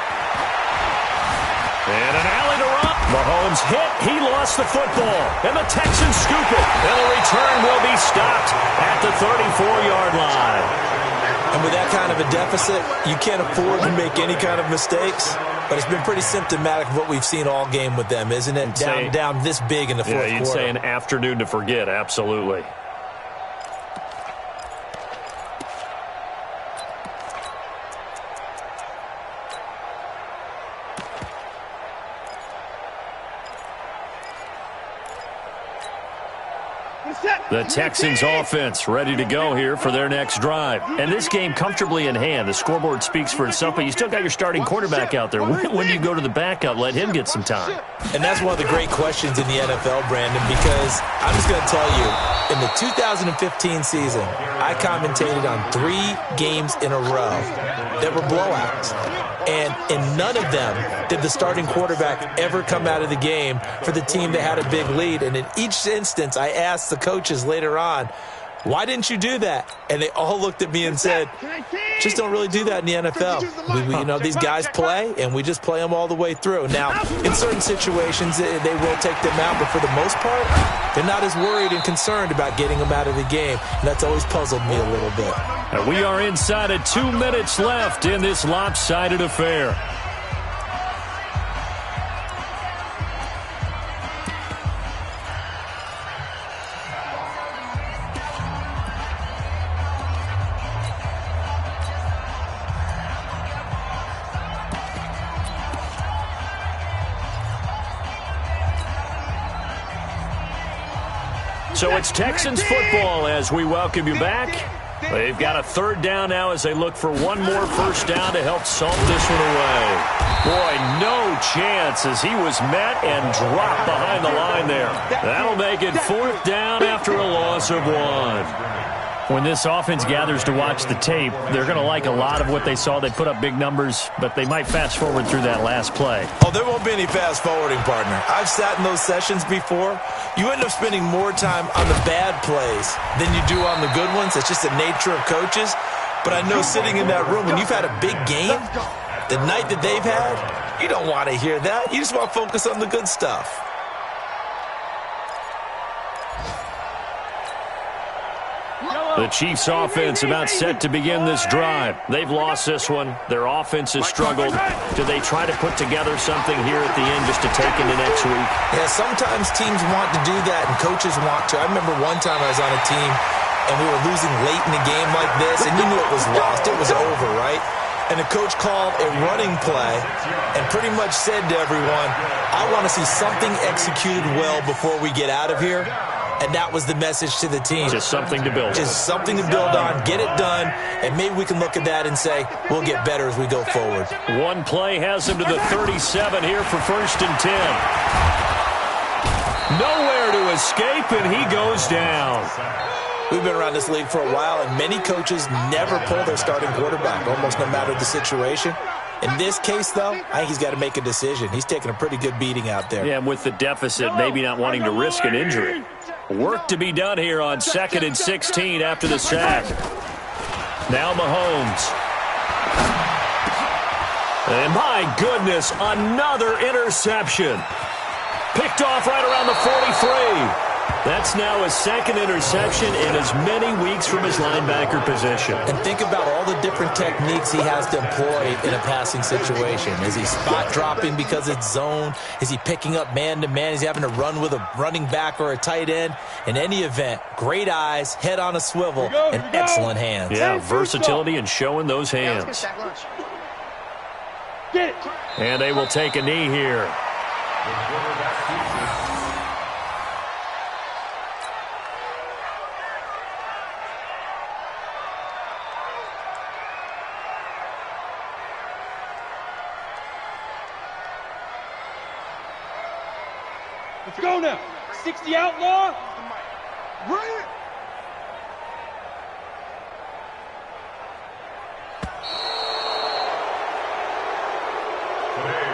And an alley to run. Mahomes hit. He lost the football. And the Texans scoop it. And the return will be stopped at the 34-yard line. And with that kind of a deficit, you can't afford to make any kind of mistakes. But it's been pretty symptomatic of what we've seen all game with them, isn't it? Down this big in the fourth quarter. Yeah, you'd say an afternoon to forget. Absolutely. The Texans offense ready to go here for their next drive. And this game comfortably in hand. The scoreboard speaks for itself, but you still got your starting quarterback out there. When do you go to the backup? Let him get some time. And that's one of the great questions in the NFL, Brandon, because I'm just going to tell you, in the 2015 season, I commentated on 3 games in a row that were blowouts. And in none of them did the starting quarterback ever come out of the game for the team that had a big lead. And in each instance, I asked the coaches later on, why didn't you do that? And they all looked at me and said, just don't really do that in the NFL. These guys play, and we just play them all the way through. Now, in certain situations, they will take them out, but for the most part, they're not as worried and concerned about getting them out of the game. And that's always puzzled me a little bit. And we are inside of 2 minutes left in this lopsided affair. So it's Texans football as we welcome you back. They've got a 3rd down now as they look for one more first down to help salt this one away. Boy, no chance as he was met and dropped behind the line there. That'll make it 4th down after a loss of 1. When this offense gathers to watch the tape, they're going to like a lot of what they saw. They put up big numbers, but they might fast forward through that last play. Oh, there won't be any fast forwarding, partner. I've sat in those sessions before. You end up spending more time on the bad plays than you do on the good ones. It's just the nature of coaches. But I know sitting in that room, when you've had a big game, the night that they've had, you don't want to hear that. You just want to focus on the good stuff. The Chiefs offense about set to begin this drive. They've lost this one. Their offense has struggled. Do they try to put together something here at the end just to take into next week? Yeah, sometimes teams want to do that and coaches want to. I remember one time I was on a team and we were losing late in a game like this and you knew it was lost. It was over, right? and the coach called a running play and pretty much said to everyone, I want to see something executed well before we get out of here. And that was the message to the team. Just something to build on. Just something to build on, get it done, and maybe we can look at that and say, we'll get better as we go forward. One play has him to the 37 here for 1st and 10. Nowhere to escape, and he goes down. We've been around this league for a while, and many coaches never pull their starting quarterback, almost no matter the situation. In this case, though, I think he's got to make a decision. He's taking a pretty good beating out there. Yeah, and with the deficit, maybe not wanting to risk an injury. Work to be done here on 2nd and 16 after the sack. Now Mahomes. And my goodness, another interception. Picked off right around the 43. That's now his 2nd interception in as many weeks from his linebacker position. And think about all the different techniques he has to employ in a passing situation. Is he spot dropping because it's zone? Is he picking up man-to-man? Is he having to run with a running back or a tight end? In any event, great eyes, head on a swivel, and excellent hands. Yeah, versatility and showing those hands. And they will take a knee here. Let's go now. 60 outlaw. Bring it.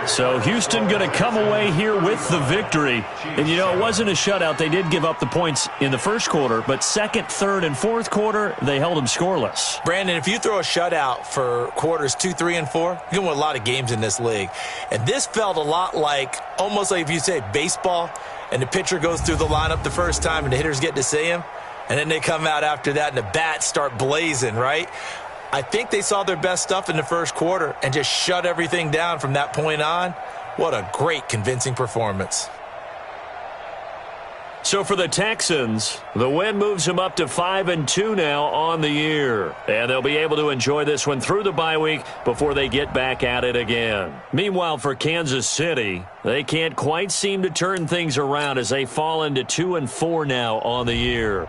So Houston going to come away here with the victory. And, you know, it wasn't a shutout. They did give up the points in the first quarter, but 2nd, 3rd, and 4th quarter, they held them scoreless. Brandon, if you throw a shutout for quarters 2, 3, and 4, you're going to win a lot of games in this league. And this felt a lot like, almost like if you say baseball, and the pitcher goes through the lineup the first time and the hitters get to see him, and then they come out after that and the bats start blazing, right? I think they saw their best stuff in the first quarter and just shut everything down from that point on. What a great, convincing performance. So for the Texans, the win moves them up to 5-2 now on the year. And they'll be able to enjoy this one through the bye week before they get back at it again. Meanwhile, for Kansas City, they can't quite seem to turn things around as they fall into 2-4 now on the year.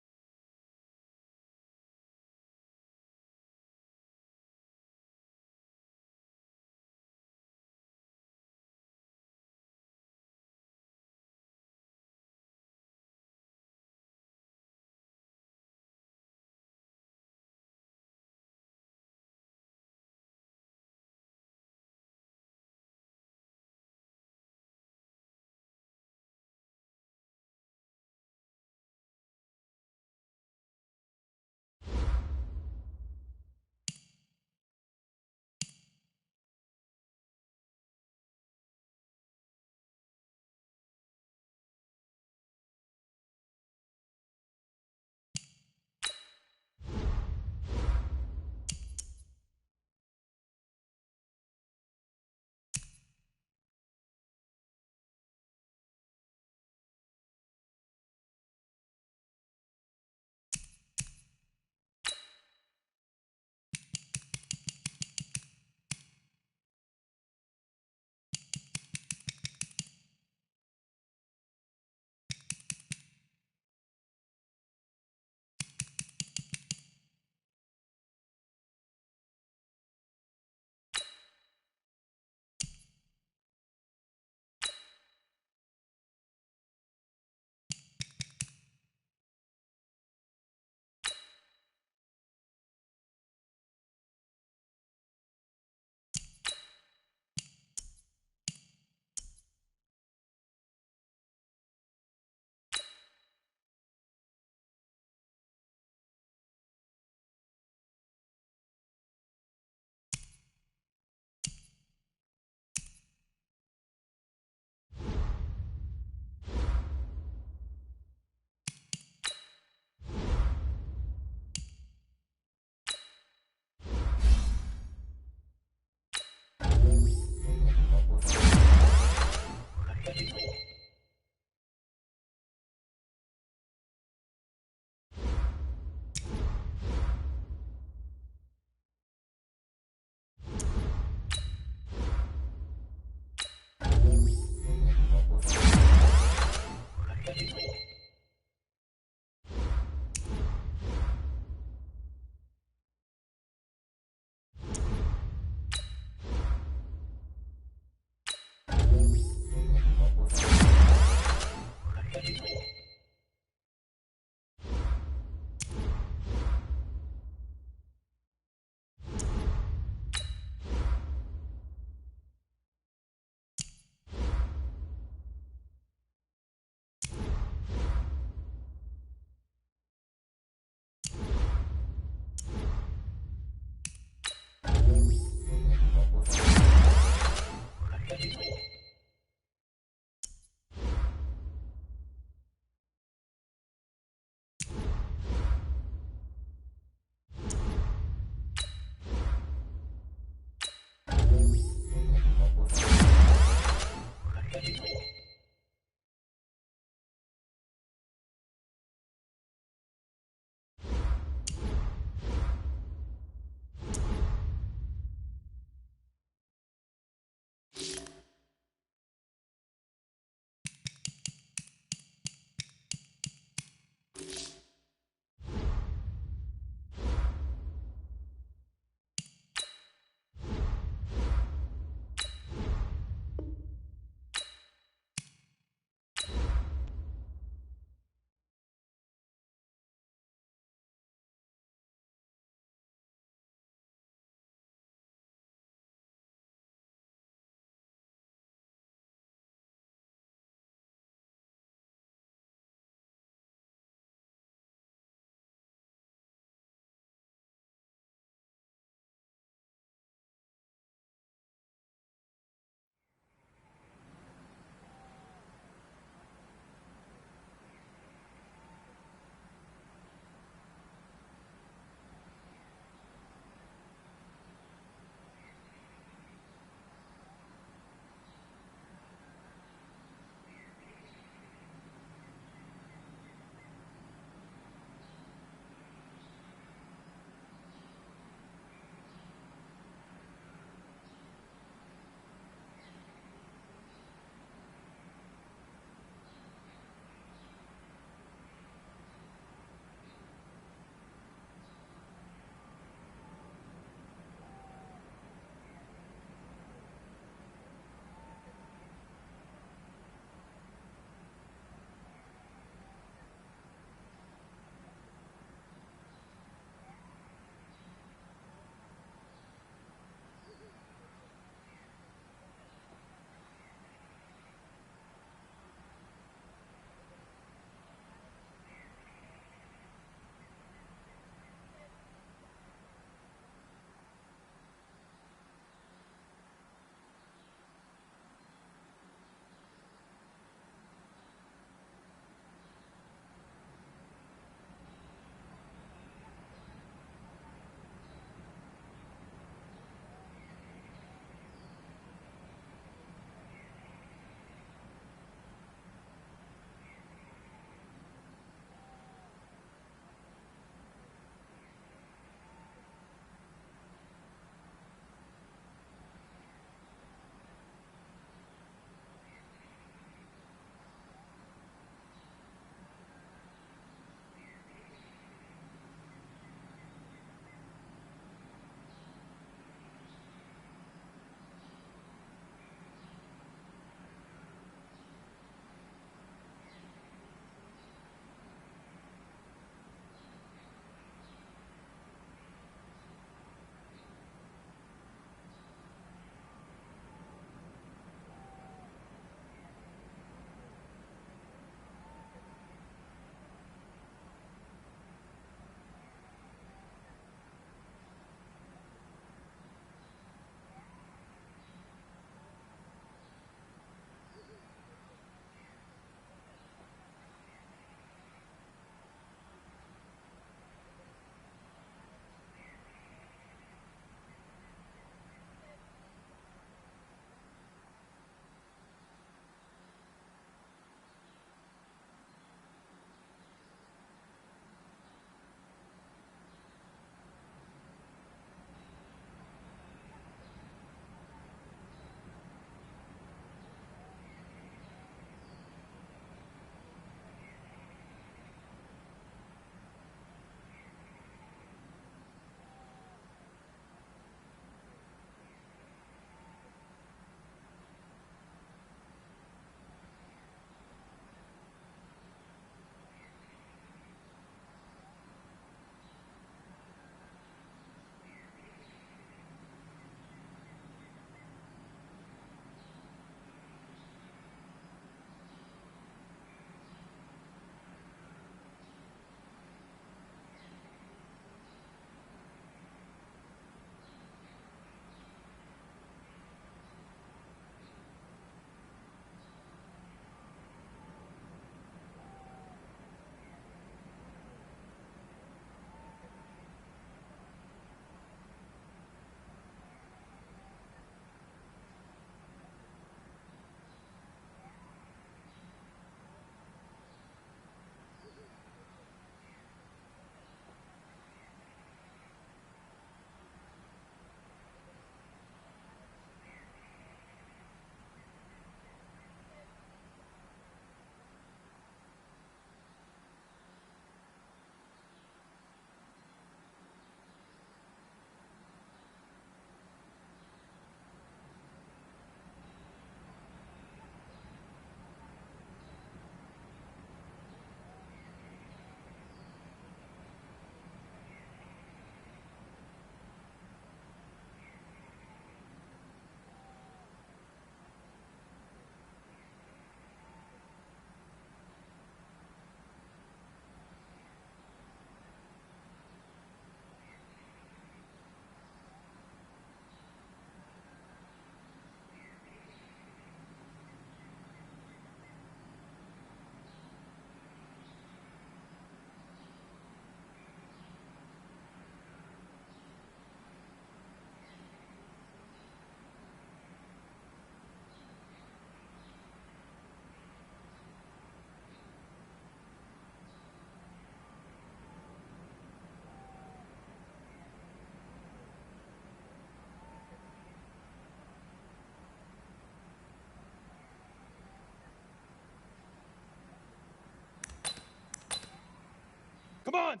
Come on!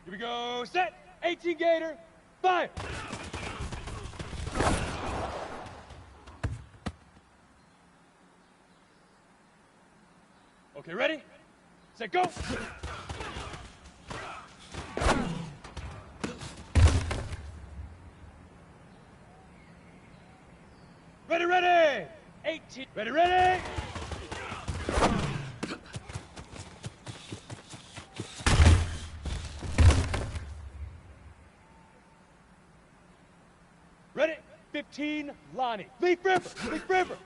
Here we go, set, 18 Gator, fire! Okay, ready, set, go! Ready, ready! 18, ready, ready! Ready? 15, Lonnie. Leaf River, Leaf River.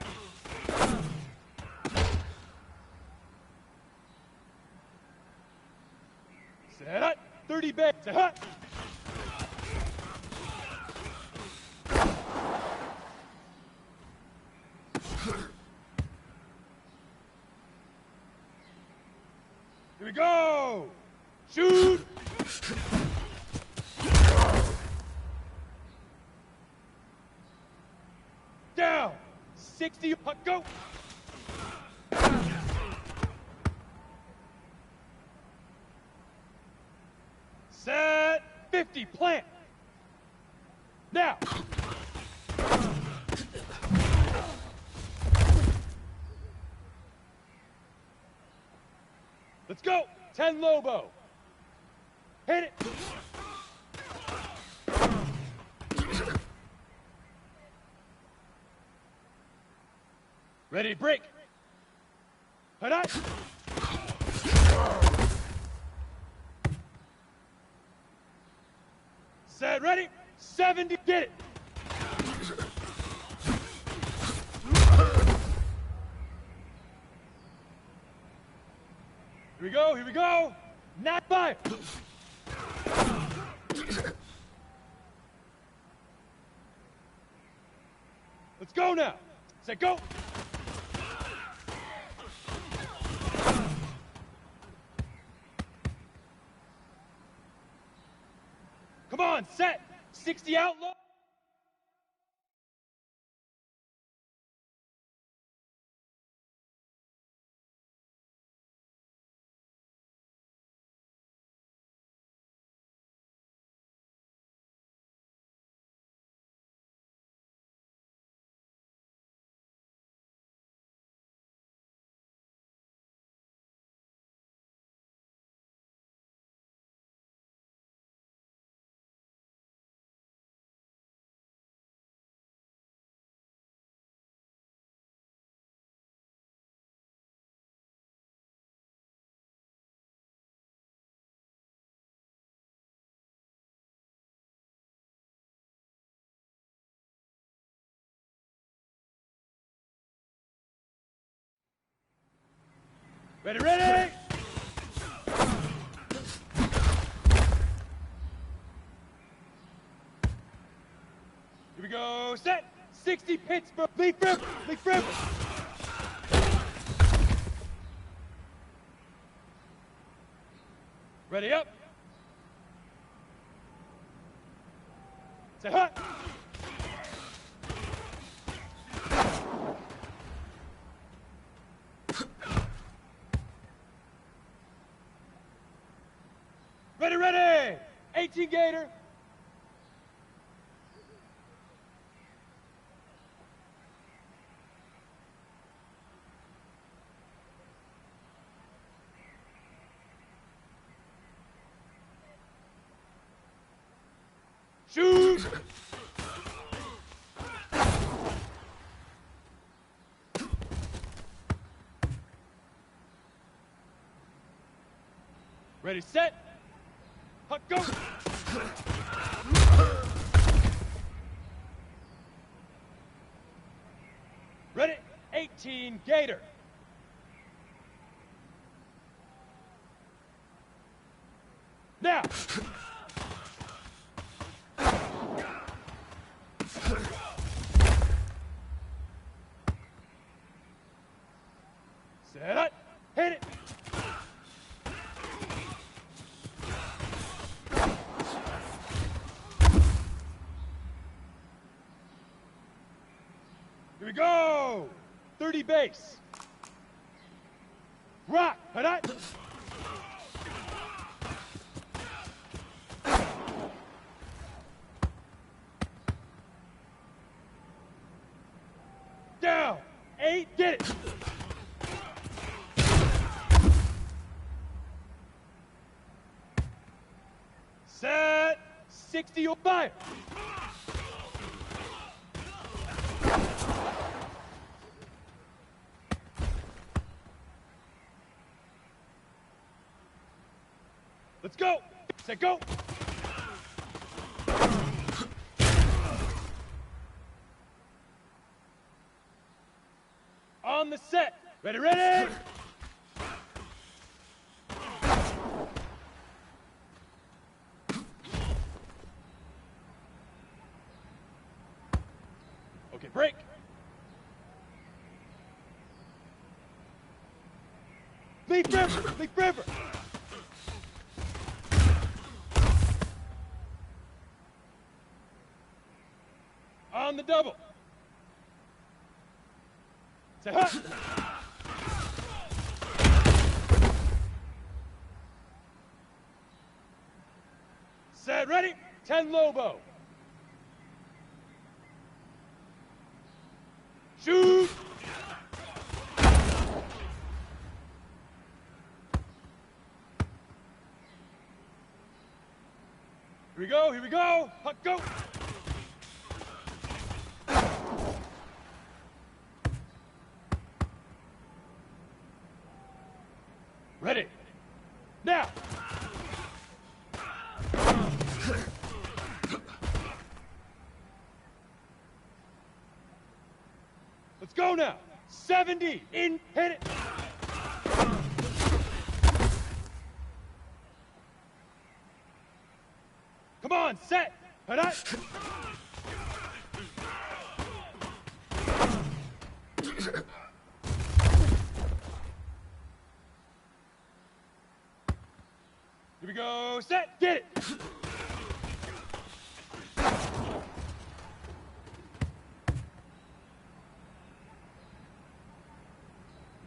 Set up, 30 bag, set up. Here we go! Shoot! Down! 60, puck, go! Set, 50, plant! Now! Let's go! 10 Lobo! Hit it! Ready, break! Head up! Set, ready! 70, get it! Here we go, here we go! Not fire! Let's go now! Set, go! Come on, set! 60 outlaw! Ready, ready! Here we go, set! 60 Pittsburgh, Leaf River, Leaf River! Ready, up! Set, hut! Ready, ready! 18 Gator! Shoot! Ready, set! Huck, go! 18 Gator. Now. Set up. Hit it. Here we go. 30 base. Rock. Hit it. Down. 8. Get it. Set. 60. You'll fire. Let's go. Set. Go. On the set. Ready, ready. Okay, break. Leaf river. Leaf river. On the double. Say hut. Set, ready. 10 Lobo. Shoot. Here we go, here we go. Hut, go. Ready. Now. Let's go now. 70. In. Hit it. Come on. Set. Hit it. Here we go, set, get it!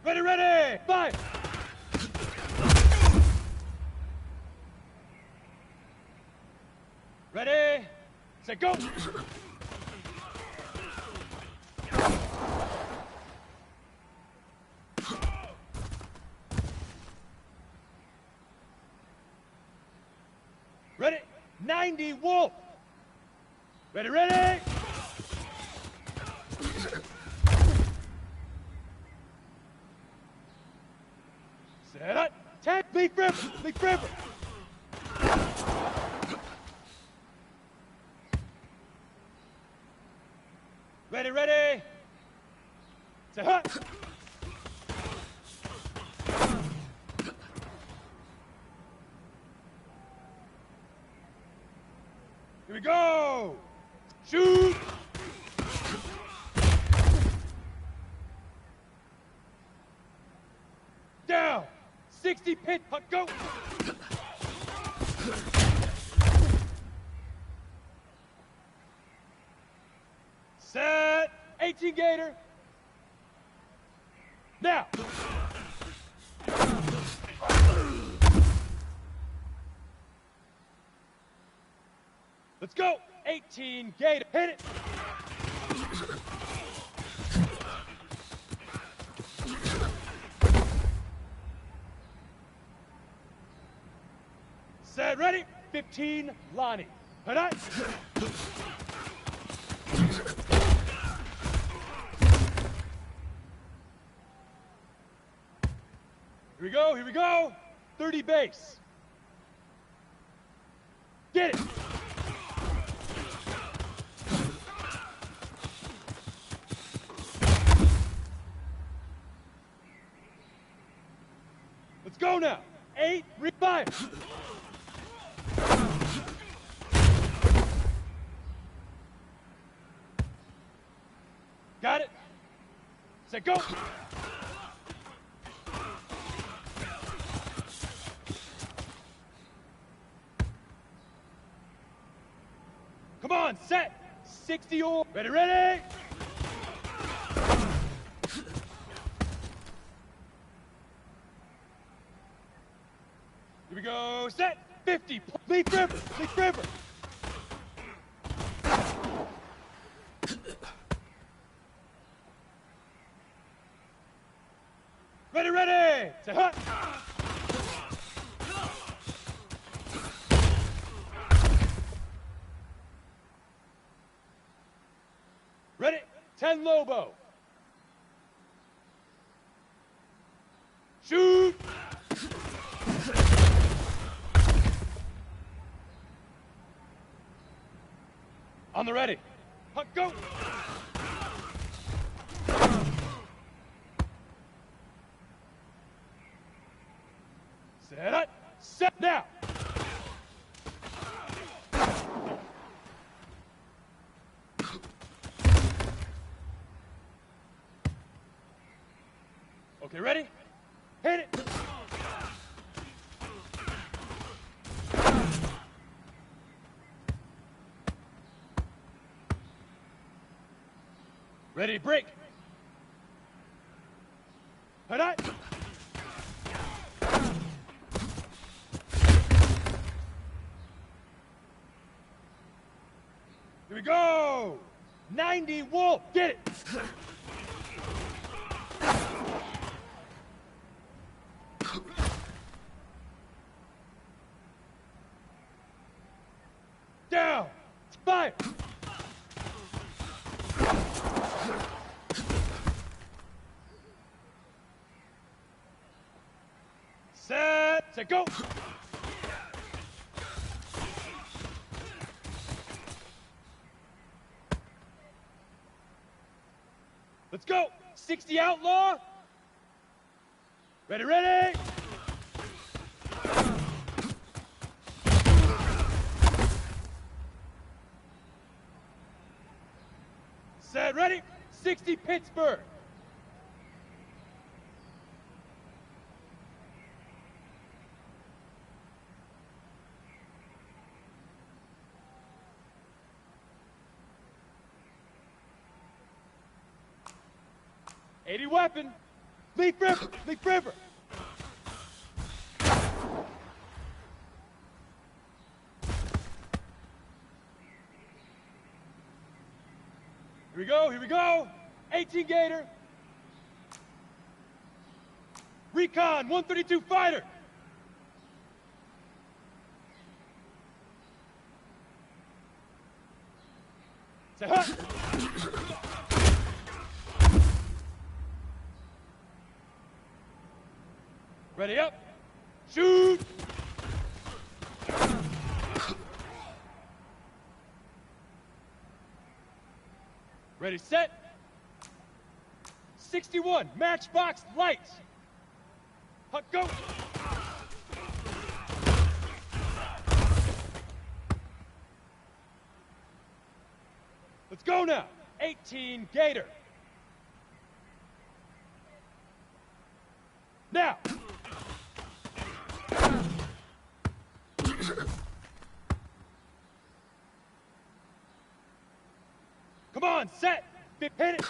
Ready, ready, fire! Ready, set, go! Ready? 90 Wolf. Ready, ready? Set up. 10 Leaf River. Leaf River. Ready, ready? Set up. Here we go! Shoot! Down! 60 pit, hut, go! Set! 18 Gator! Now! Let's go! 18 Gator, hit it! Set, ready? 15 Lonnie. Hit it! Here we go, here we go! 30 base. Get it! go now. 8, fire. Got it. Set, go. Come on, set. 60 or ready, ready. Here we go, set. 50. Leaf river, leaf river. Ready, ready. Set, hut. Ready? 10 Lobo. Shoot! On the ready. Hunt, go! Set up. Set now. Okay, ready? Hit it! Ready, break! Hit it! Here we go! 90 Wolf, get it! Down! Fire! Set, go! Let's go! 60 Outlaw! Ready, ready! Set, ready? 60 Pittsburgh. '80 weapon. Leaf river, leaf river. Here we go, here we go. 18 Gator. Recon, 132 fighter. Say hut. Ready up. Shoot. Ready, set. 61, Matchbox Lights. Hunt, go. Let's go now. 18 Gator. Now. Come on, set. Hit it.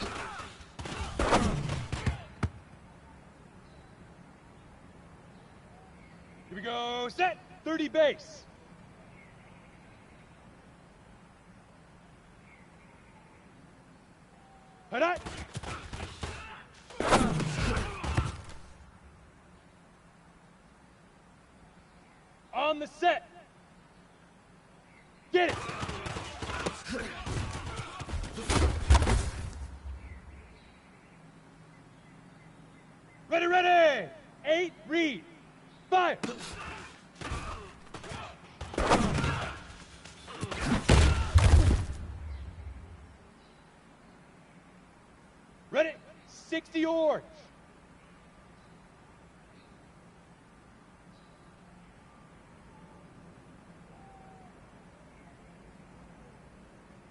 Here we go, set. 30 base. Hit it. On the set. Get it. Ready, ready. 8, read. Fire. Ready. 60 orange.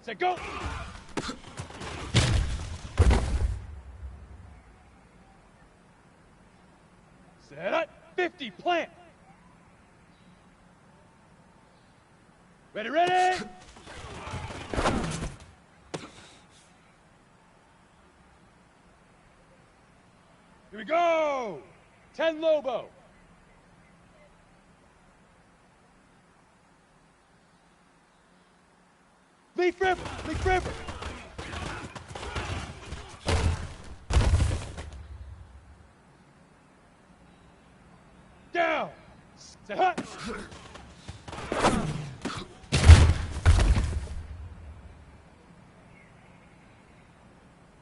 Set, go. Set up. 50, plant. Ready, ready. Here we go. 10 Lobo. Leaf river, leaf river. Down. Set hut.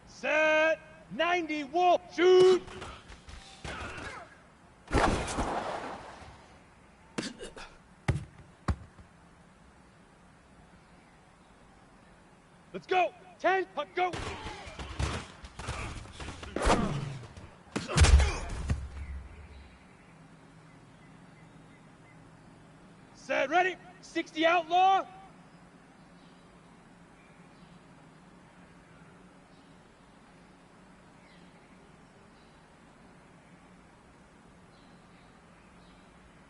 Set. 90 wolf. Shoot. Let's go. 10. Hut, go. Set, ready. 60 outlaw.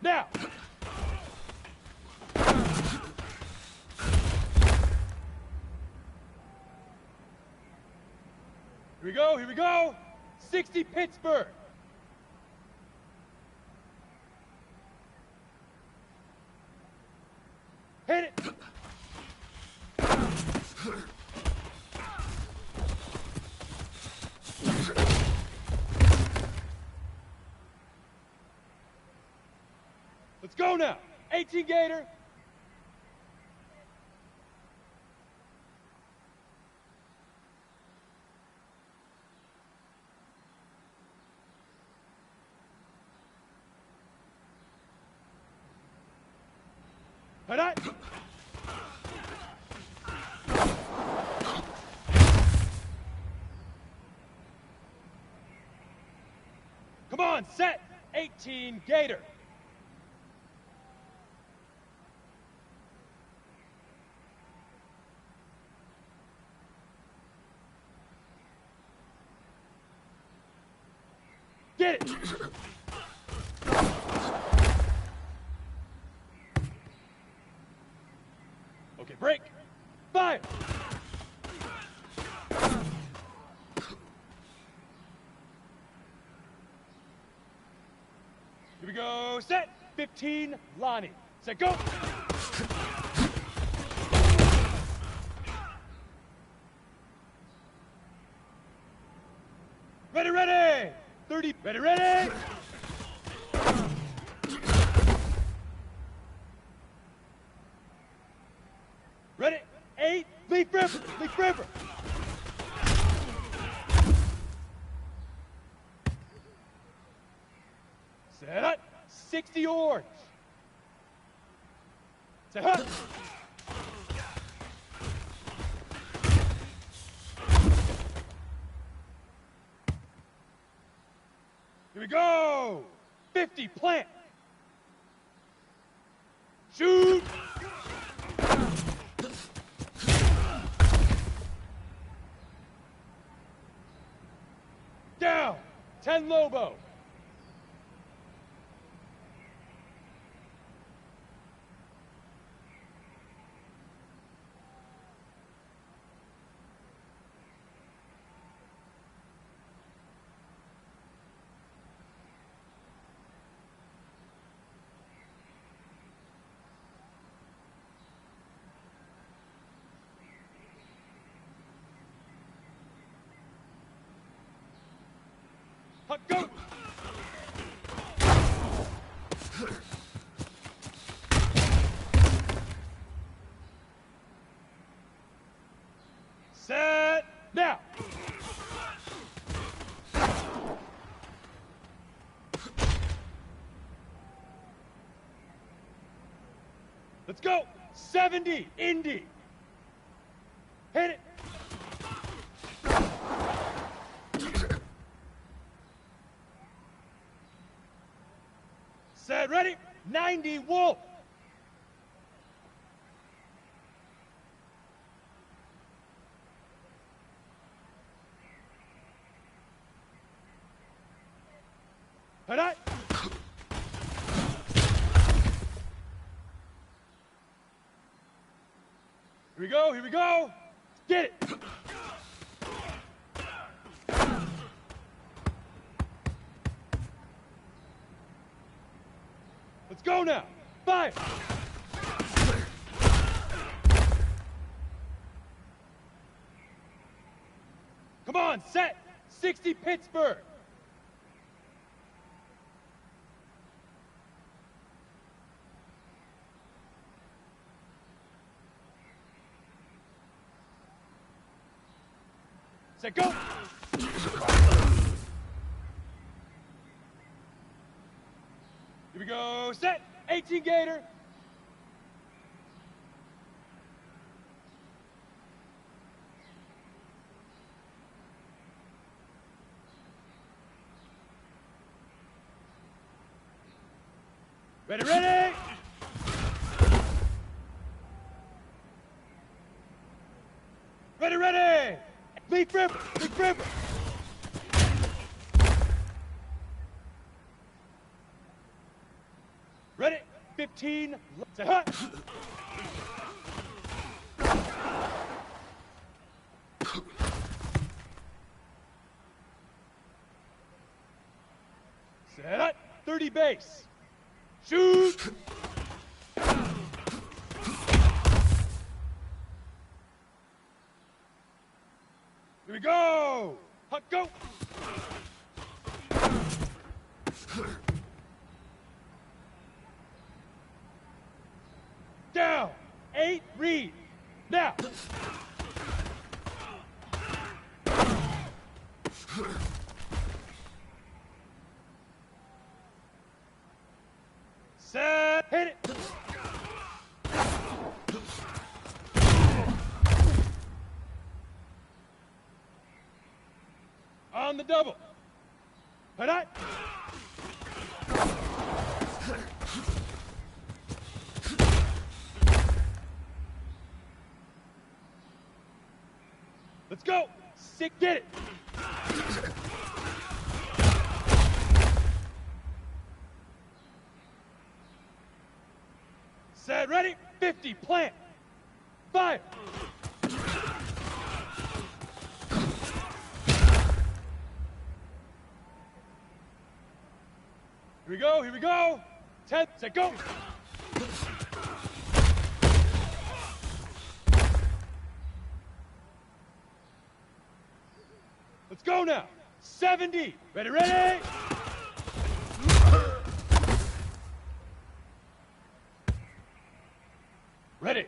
Now. Here we go, here we go. 60 Pittsburgh. Hit it. Let's go now. 18 Gator. Head up. Come on, set. 18 Gator. Get it. Okay, break. Fire. Here we go. Set. 15 Lonnie. Set, go. Ready, ready. 30. Ready, ready. Ready. 8. Leaf river. Leaf river. Set up. 60 orange. Set up. Here we go. 50 plant. Shoot. Down. 10 Lobo. Hut, go. Set. Now. Let's go. 70 Indy. Hit it. Set, ready. 90 Wolf. All right. Here we go, here we go. Get it. Let's go now. Fire. Come on, set. 60 Pittsburgh. Set, go. Here we go, set. 18 Gator. Ready, ready! Ready, ready! Leaf river, leaf river! Ready, 15, say hut! Set hut, 30 base. Shoot! Here we go! Hut, go! Down! 8, read! Now! Set, hit it! On the double. Hit it! Let's go! Sick, get it! Set, ready, 50, plant, fire! Here we go, here we go! 10, set, go! Let's go now! 70, ready, ready! Ready.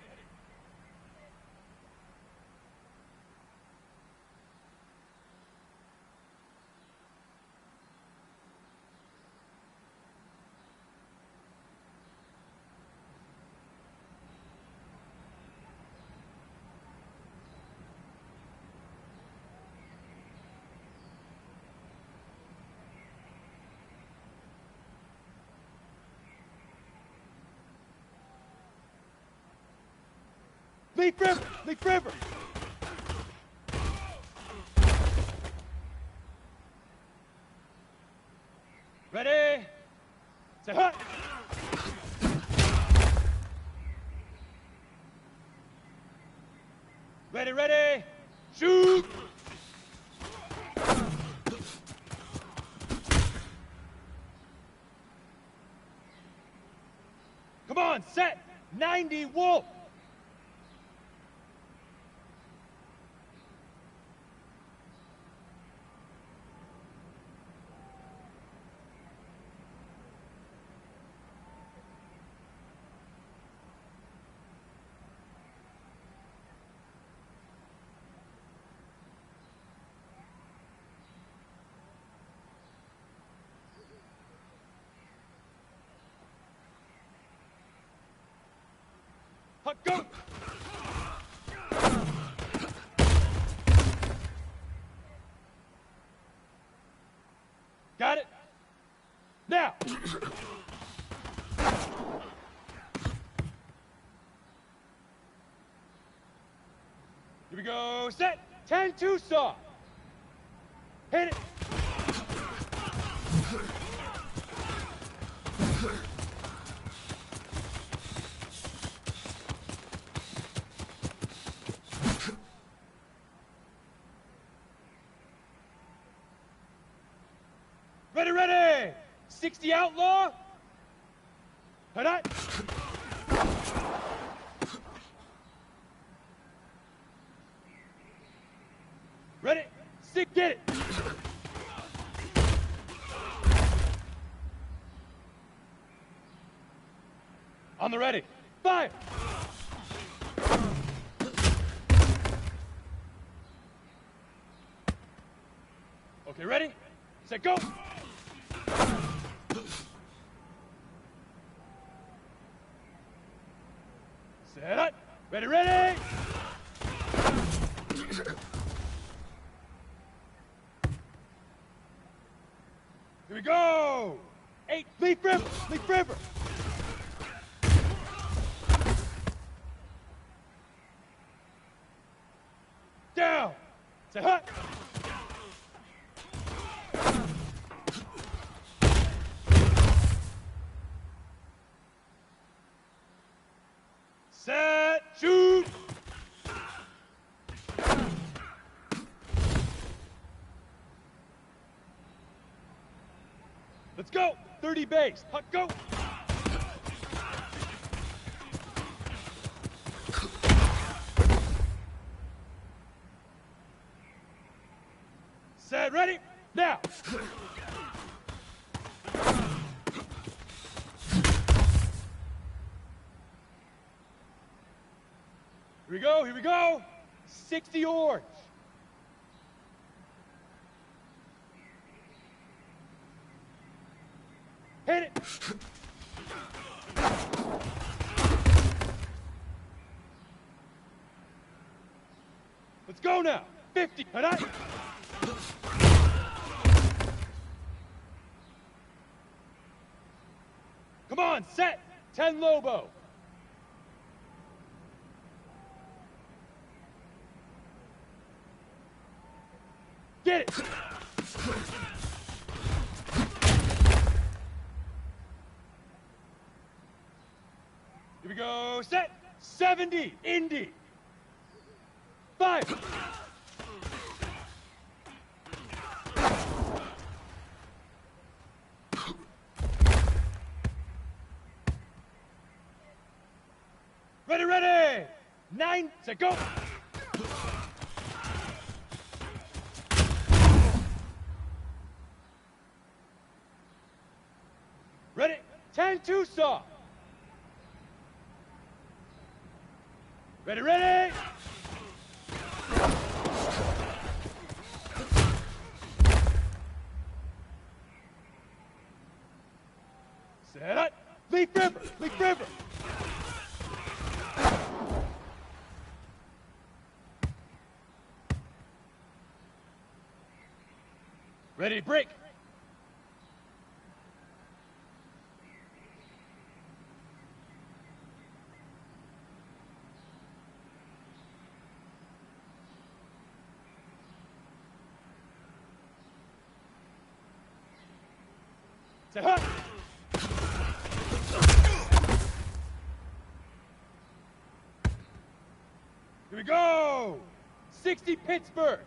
Leaf river, leaf river. Ready? Say hut. Ready, ready. Shoot. Come on, set. 90 wolf. Hut, go! Got it? Now! Here we go, set! 10-2 saw! Hit it! 60 outlaw. Hit. Ready? Sick, get it. On the ready. Fire. Okay, ready? Set, go. Set up. Ready, ready. Here we go. 8, leaf river, leaf river. Down. Set, hut. Set, shoot. Let's go. 30 base. Hut, go. Set, ready? Now. Here we go, here we go. 60 orange. Hit it. Let's go now. 50. Hit it. Come on, set. 10 Lobo. Get it. Here we go, set. 70, Indy. 5. Ready, ready. 9, set, go. Ready, 10, Tucson. Ready, ready. Set up. Leaf river, leaf river. Ready, break. Set up. Here we go. 60 Pittsburgh.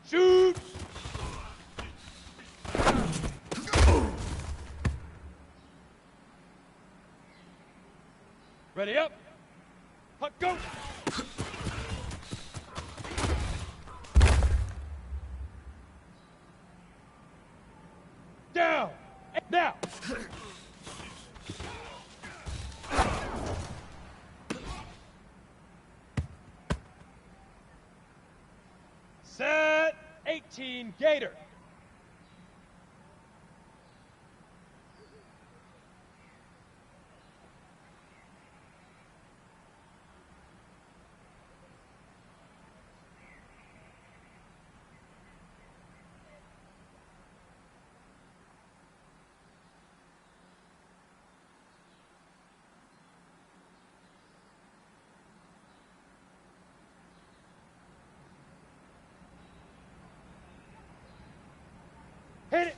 Shoot! Ready up. Puck, go! Down! Now! Set 18 Gator. Hit it!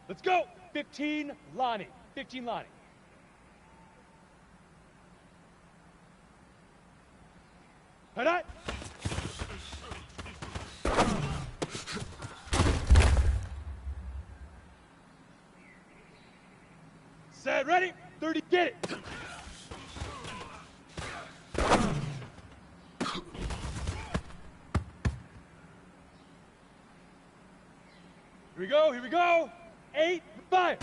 Let's go! 15 Lonnie. 15 Lonnie. Head on! Set, ready? 30, get it! Here we go, here we go! 8, 5!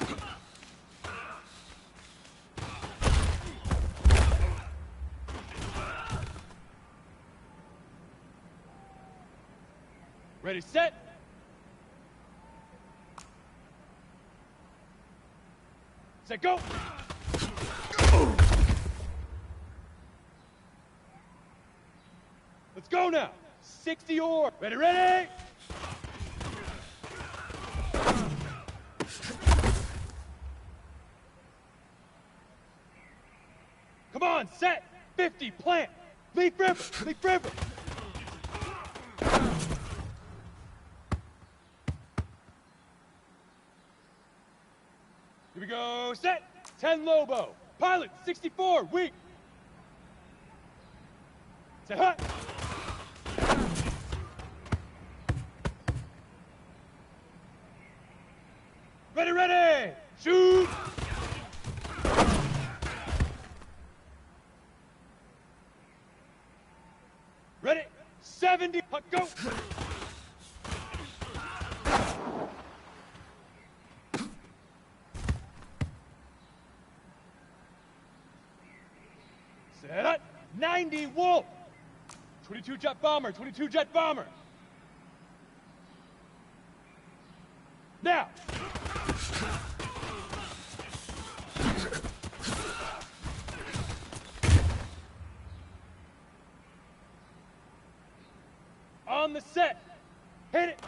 Ready, set! Set, go! Let's go now! 60 or ready, ready! Come on, set! 50, plant! Leaf river, leaf river! Here we go, set! 10 Lobo, pilot, 64, weak! Set, hut! Ready, ready! Shoot! Ready? 70, puck, go! Set up! 90, Wolf! 22 jet bomber, 22 jet bomber! Now! On the set. Hit it.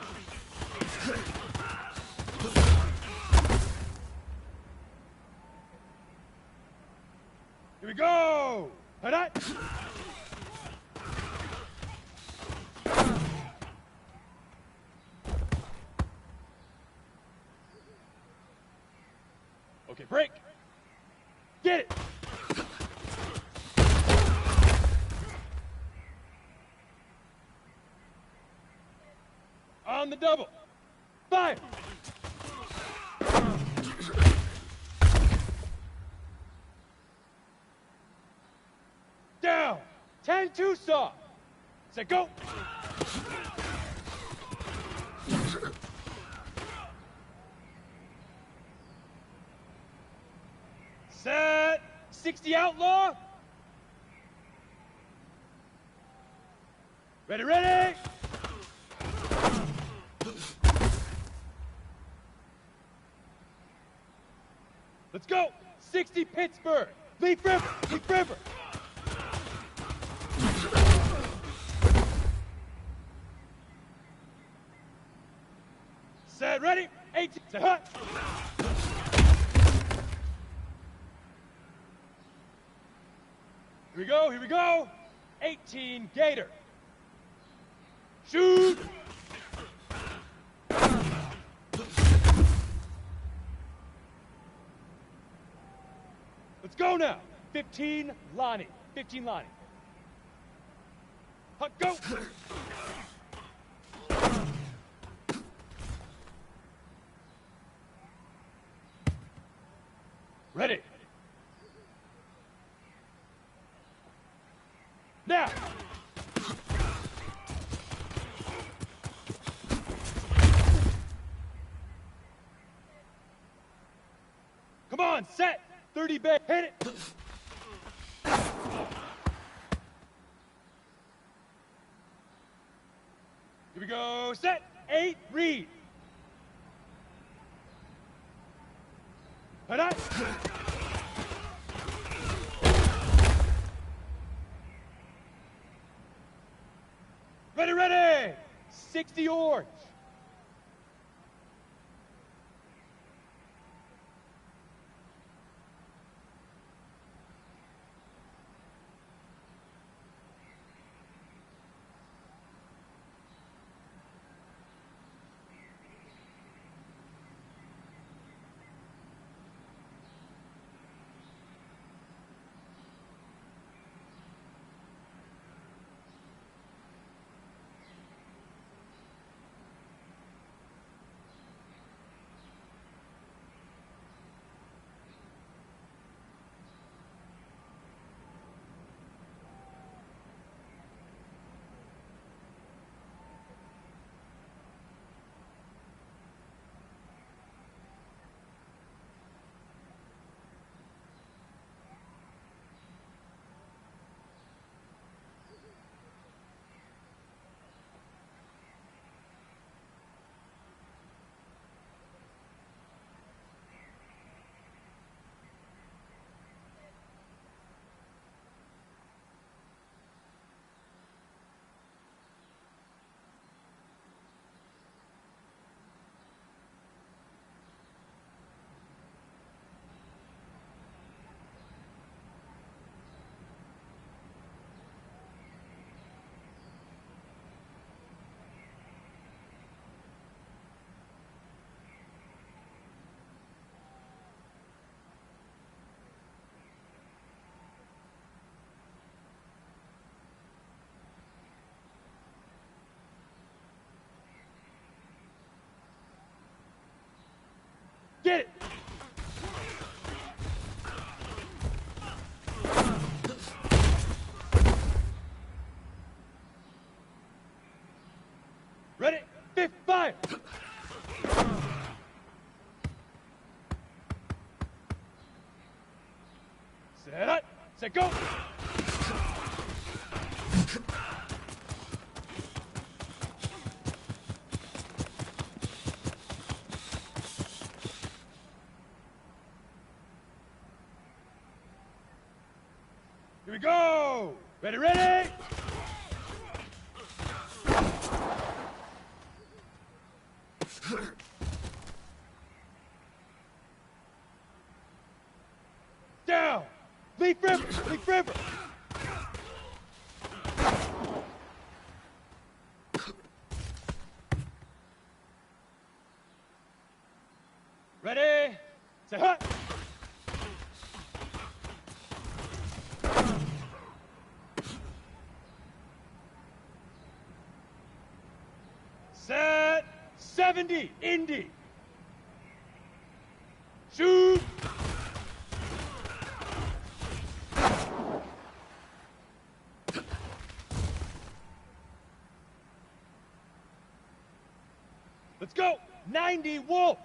Here we go. Hit it. Okay, break. Get it. On the double. Fire! Down! 10-2 saw. Set, go! Set! 60 outlaw! Ready, ready! Let's go! 60 Pittsburgh! Leaf river! Leaf river! Set, ready? 18, set, hut! Here we go, here we go! 18 Gator! Shoot! Let's go now. 15, Lonnie. 15, Lonnie. Huck, go! Ready. Now! Come on, set! 30 bag, hit it! Here we go, set! 8, read! Head up! Ready, ready! 60 orange! Get it! Ready? 5! Set up! Set go! Here we go! Ready, ready! Down! Leaf river! Leaf river! Ready? Say hut! Set 70, Indy. Shoot. Let's go. 90, Wolf.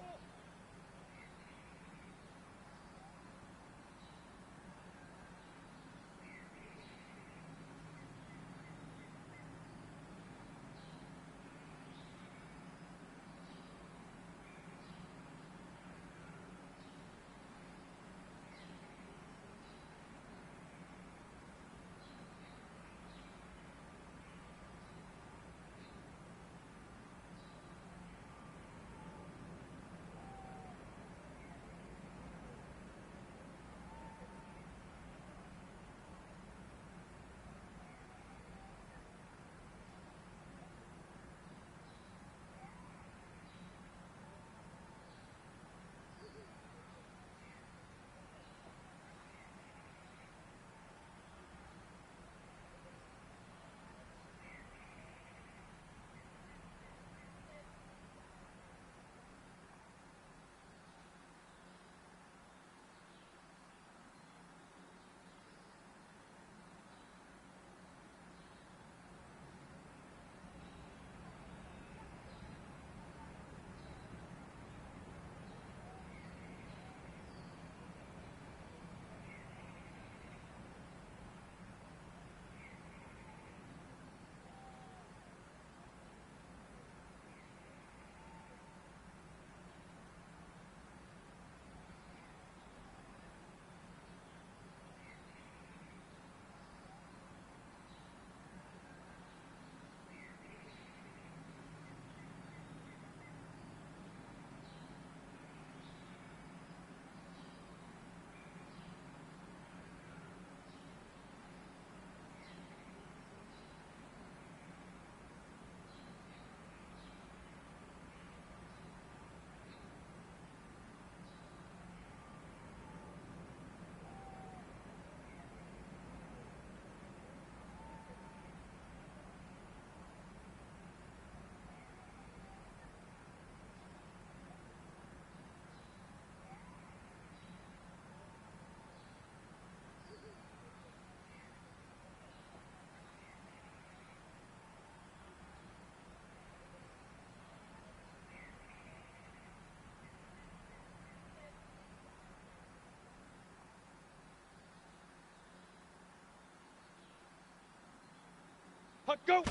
hut, go.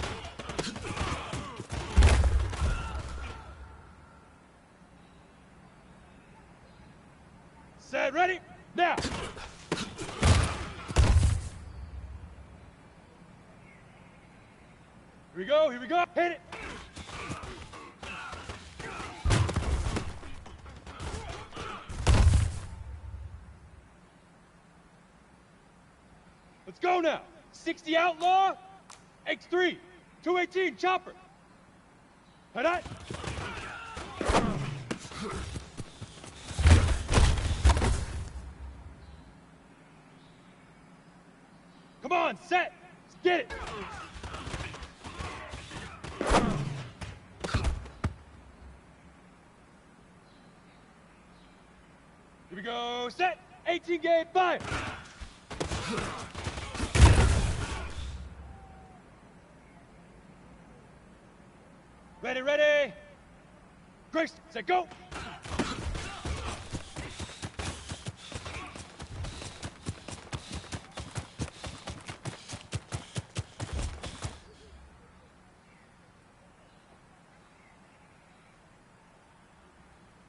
Set, ready, now. Here we go, hit it. Let's go now. 60 outlaw, X3, 218 chopper. Hit. Come on, set. Let's get it. Here we go, set. 18 gauge, fire. Ready, ready. Grace, set, go.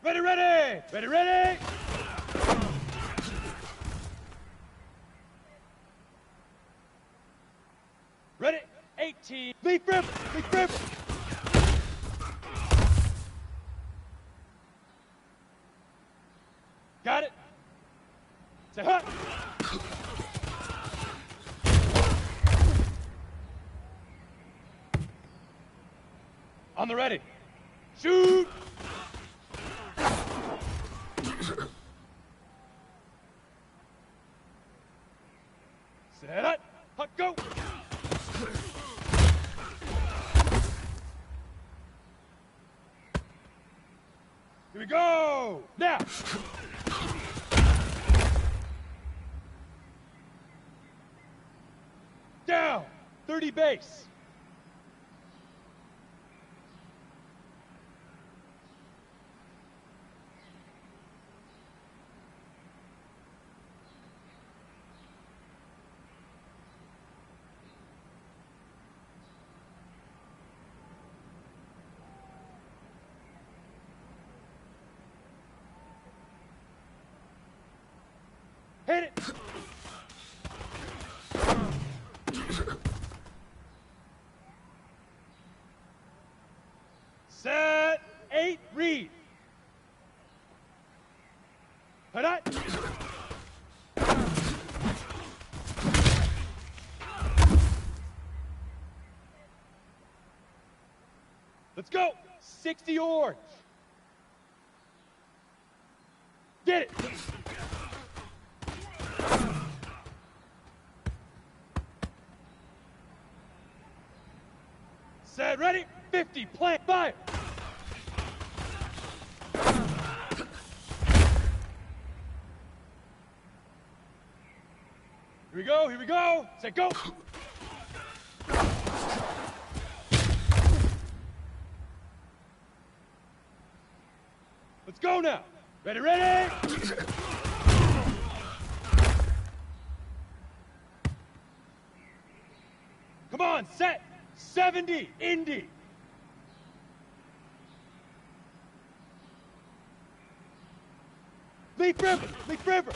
Ready, ready. Ready, ready. Ready, 18. Leaf river, leaf river. Got it? Say hut. On the ready. Shoot. Set hut. Hut, go. Here we go. Now. Down, 30 base. Hit it. Set, 8, read. Hut. Let's go. 60 orange. Get it. Set, ready, 50, plant, fire. Here we go, set, go. Let's go now. Ready, ready. Come on, set. 70, Indy. Leaf river, leaf river.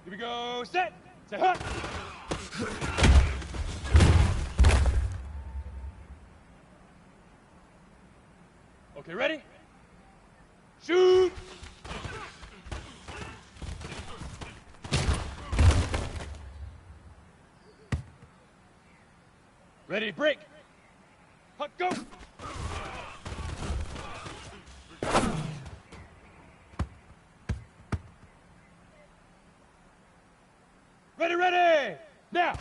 Here we go, set. Set, hut. Okay, ready? Shoot! Ready, break. Hut, go. Ready, ready. Now.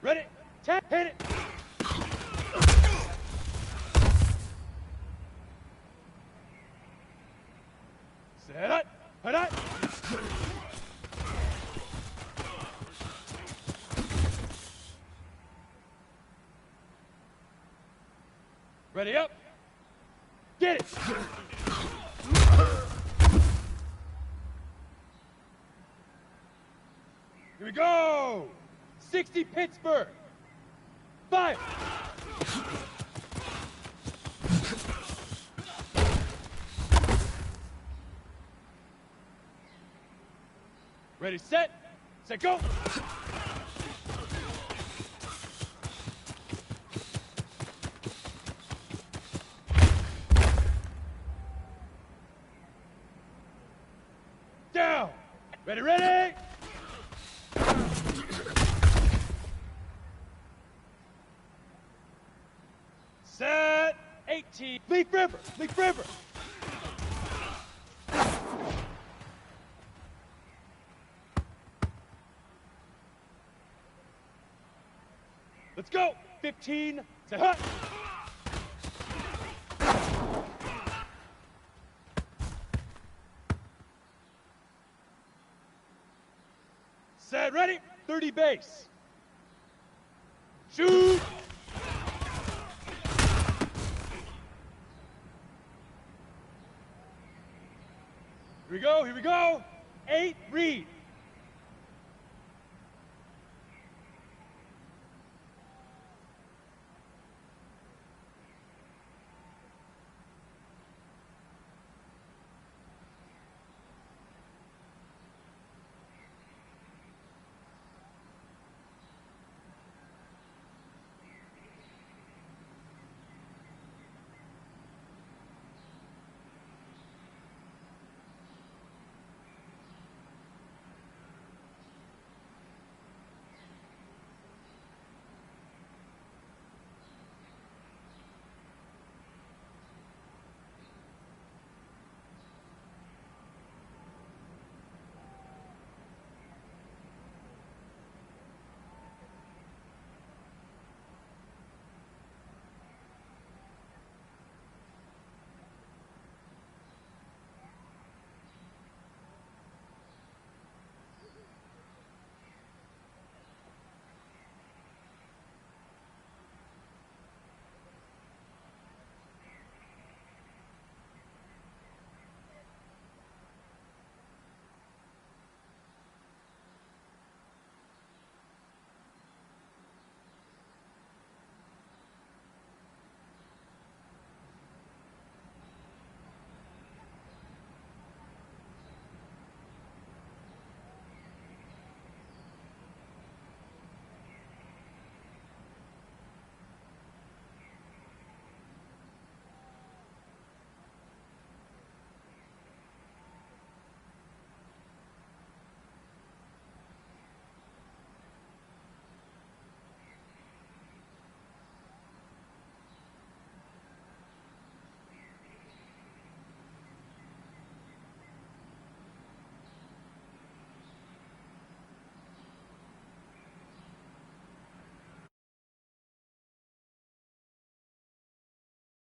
Ready, tap, hit it. Set it, hit it. Ready up. Get it. Here we go. 60 Pittsburgh. Fire. Ready, set, go. Down. Ready, ready. Set, 18. Leaf River, Leaf River. Let's go. 15 to hut. Set, ready. 30 base. Shoot. Here we go, here we go. 8 read.